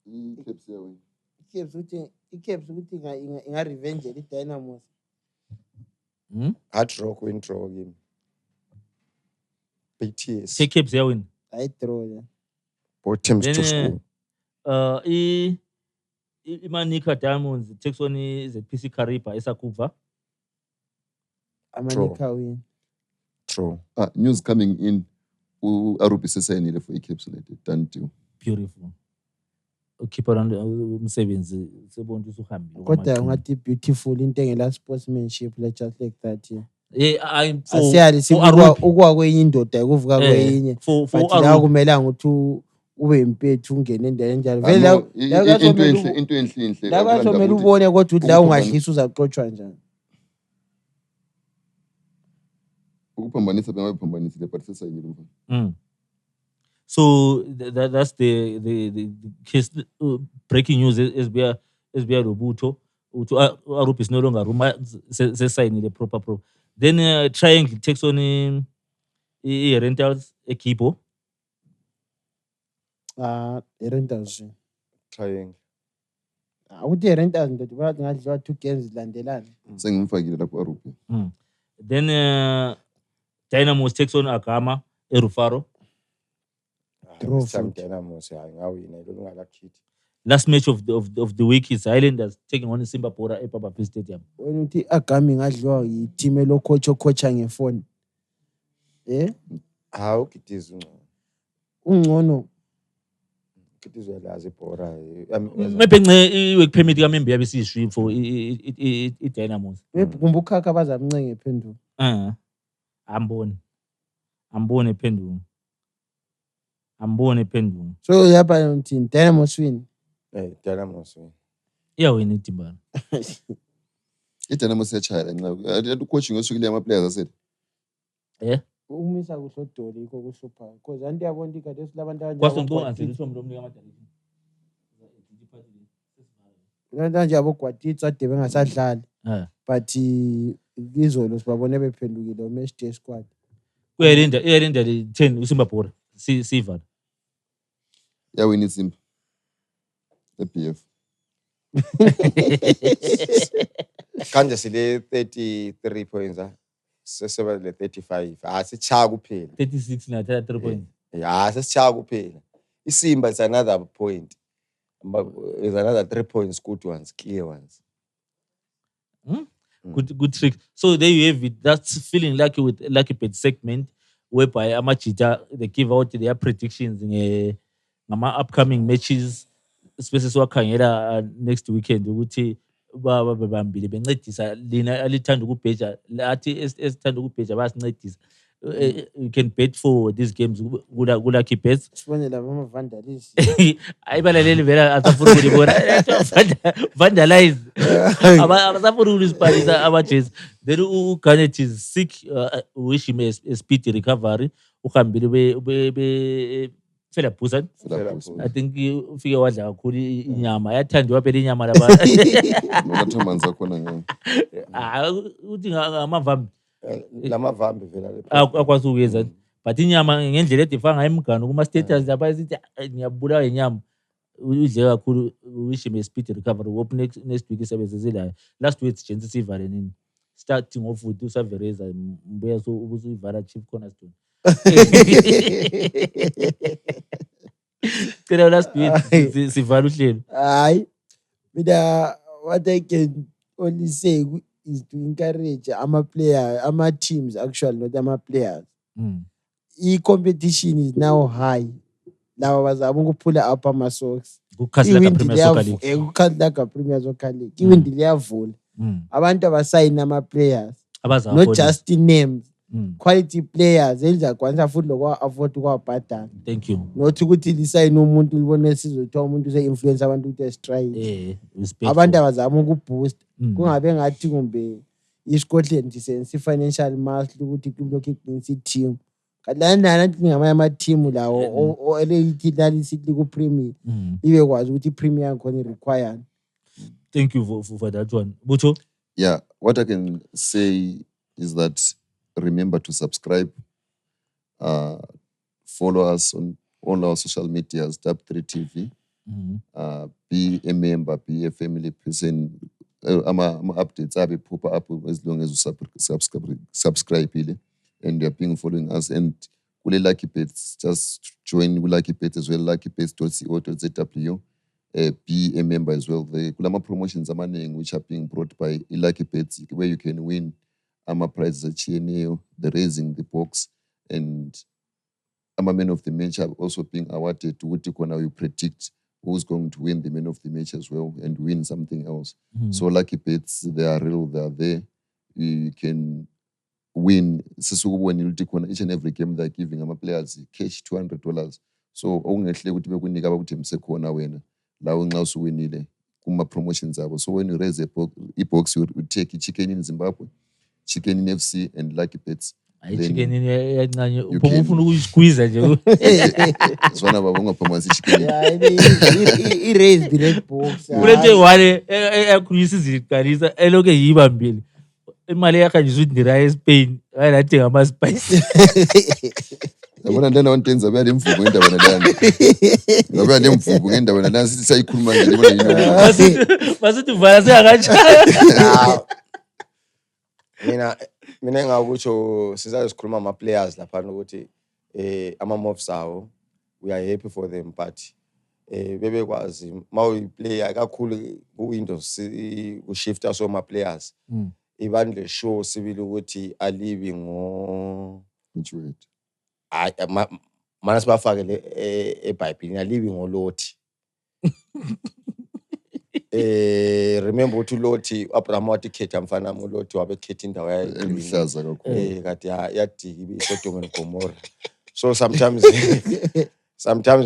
Cape United. Cape ukuthi inga revenge iDynamos. Hard Rock win draw game. BTS. Take Cape there win. I draw ya. Both teams to score. Imanika Diamonds takes on the PC Kariba eSakuva. Amanika win. True. News coming in. Arupi sesayinile for iCape United. Done deal. Beautiful. Keeper umsebenzi sebonke usuhambile. Kodwa ngathi beautiful into engela sportsmanship just like that. I'm asiyali ukwa kwenye indoda ukuvuka kwenye. But la kumelanga ukuthi ube impethu ungene endaweni enjalo. Vele into enhle. La kwasomela ubone kodwa uthi la ungadlisa uzaxoxwa njani. Ukuphambanisa bengaphambanisile but sesayinile mfana. So that's the case. Breaking news is via Robuto. Arup is no longer Roma signing the proper pro. Then Triangle takes on Rentals Equipo. Rentals. Triangle. Awuthi Rentals ndothi bathi ngadliwa 2 games zilandelana. Sengimfakile lapho Arup. Then Dynamos takes on Agama Erufaro. Last match of the week is Highlanders taking on Simba Pora at Papa Fish Stadium. When uthi Agami ngadliwa yi-team elocoacha ngefoni. How Kitties ungcono. Kitties welazi Pora. Maybe work permit kamembe yabisishwi for iDynamos. Kumbukhakha bazamncenge phenduka. Ambone phenduka. So yapa uthini Dynamos win. Dynamos win. Iyawina iTimbana. iDynamos yachaya nqa coaching osukile ama players asethe. Umisa kuhlodoli ikho kuhlupha because anti yabona ikade silabantu abanje. Kwasongibonga nje ukuthi umuntu kaMadalini. Nanje abogwatitsa ade bengasadlali. But izolo sibabone bephendukile match day squad. Uyalinda le 10 uSimba Pora. Siva. Yawina iSimba. eBF. Kanje sile 33 points seseba le 35 asichaya kuphela 36 nathatha 3 points sesichaya kuphela iSimba is another point is another 3 points good ones clear ones. Good trick. So there you have it. That's feeling lucky with lucky bet segment whereby Amachita they give out their predictions in upcoming matches especially wakhangela next weekend ukuthi babambile bencedisa lina alithanda ukubheja lathi esithanda ukubheja basincedisa You can bet for these games Lucky Bets. Sibonela mama vandalisi. Ayibalaleli vela asafuna ukulibona. Vandalize. Abasafuna ukusiphalisa amajezi. Then uGarnett is sick. Wish him a speedy recovery. Uhambile be Philip Busan. I think ufike wadla kakhulu inyama. Yathandiwa phela inyama labantu. Nokathamanzi akhona ngani. Uthi ngamavambi. Lamavambi vela Akwazi ukuyeza. But inyama ngendlela edifana ngayo emgano kuma status lapha sithi ngiyabulawa inyama. Udle kakhulu, wish him a speedy recovery. Hope next week isebenziselayo. Last week Jensi sivale nini. Starting off with uSavereza mbuya so ubusuyivala Chief Cornerstone. Phela last week sivala uhlelo. Hayi. Mina what I can only say is to encourage ama teams actually, not ama players. I-competition is now high. Laba bazama ukuphula up ama-socks. Kukhasi Premier Soccer League. Kukhasi Premier Soccer League. Iwindi liyavula. Abantu abasayini ama-players. Not just the names. Quality players elizakwanisa futhi lokwa-afford ukuwabhadala. Thank you. Not ukuthi lisayine umuntu libone sizothiwa umuntu use-influence abantu ukuthi estride. Abantu abazama ukuboost. Kungabe ngathi kumbe iScotland si-financial muscle ukuthi kulokhu iqinisa i-team. Kanti lana ngamanye ama-team lawo elithi lalithi ku-Premier libe kwazi ukuthi i-Premier yakhona i-required. Thank you for that one. Butho? Yeah, what I can say is that remember to subscribe, follow us on all our social medias, Dub3 TV. Be a member, be a family person. Updates are pop up as long as you subscribe, and you're being following us. And Kule Lucky Bets, just join Lucky Bets as well, luckybets.co.zw. Be a member as well. The Kulama promotions are which are being brought by Lucky Bets, where you can win prizes at CNA, the raising the box, and man of the match are also being awarded to Wutikona. You predict who's going to win the man of the match as well and win something else. So Lucky Bets, they are real, they are there. You can win. Each and every game they're giving players cash $200. So ongehle ukuthi bekunika abakuthembise khona wena lawo nxa usuwinile kuma promotions abo. So when you raise a box, you take chicken in Zimbabwe, chicken in FC, and Lucky Bets. Chicken in yancane ufuna ukuyisqueeze nje. Zwana baba ungaphamazi chicken. I raise the red box. Kulento wale eyakhulisa iziqalisa eloke yibambile. Imali yakhe nje uzindira eSpain, ayinathi ngama spice. Yabona ndana ontenza bayale mvubu ngendaba nalana. Ngoba le mvubu ngendaba nalana sithi sayikhuluma nje bona yini. Basithi vala sengakajala. Mina ngakutsho sizasikhuluma ama-players lapha ukuthi ama-moves awo we are happy for them, but bebekwazi ma uyiplayer kakhulu ku-Windows ushifta so ma-players ibandle show sibili ukuthi alibi mana sibafakele eBhayibhelini alibi ngolothi. Remember ukuthi uLothi uAbraham wathi khetha mfana uLothi wabekhetha indawo emhlaza kakhulu. Kade yadika iSodom and Gomorrah. So sometimes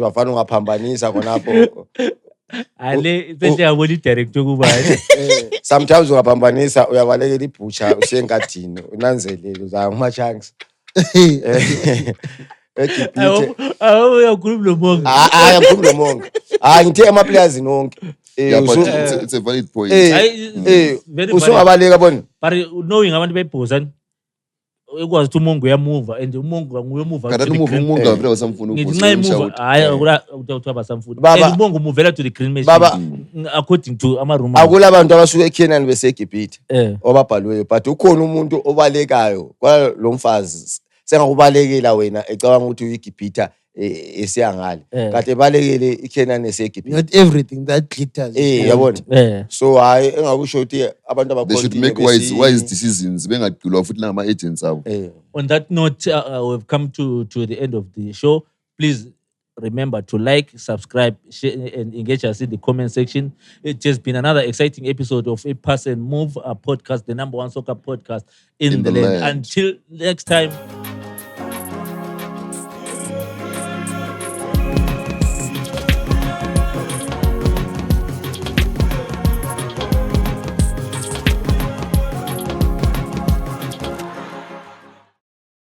bafana ungaphambanisa khonapho. Ale sente yabona idirector kubani. Sometimes ungaphambanisa uyabalekela ibhucha usengadini unanzelele za ngama chunks. Uyakhuluma nomonga. Yakhuluma nomonga. Ngithe ama-players nonke. Yeah, but it's a valid point. Usungabaleka bona. But knowing abantu bebhozana ekwazi ukuthi umongo uyamuva and umongo nguyemuva. Kada umongo avela wasamfuna nginxa emuva hayi ukuthi abasamfuna. And umongo umuvela to the green machine according to ama-rumors. Akula abantu abasuke eKenani beseGibhithe obabhalweyo, but ukhona umuntu obalekayo kwalo mfazi sengakubalekela wena ecabanga ukuthi uyiGibhithe esiyangale kade ebalekele iKenani eseGibhithe. Not everything that glitters. Yabona. So hayi engakusho ukuthi abantu abakhona they should make wise decisions bengaqilwa futhi ngama agents abo. On that note, we've come to the end of the show. Please remember to like, subscribe, share, and engage us in the comment section. It has been another exciting episode of A Pass and Move, a podcast, the #1 soccer podcast in the land. Until next time.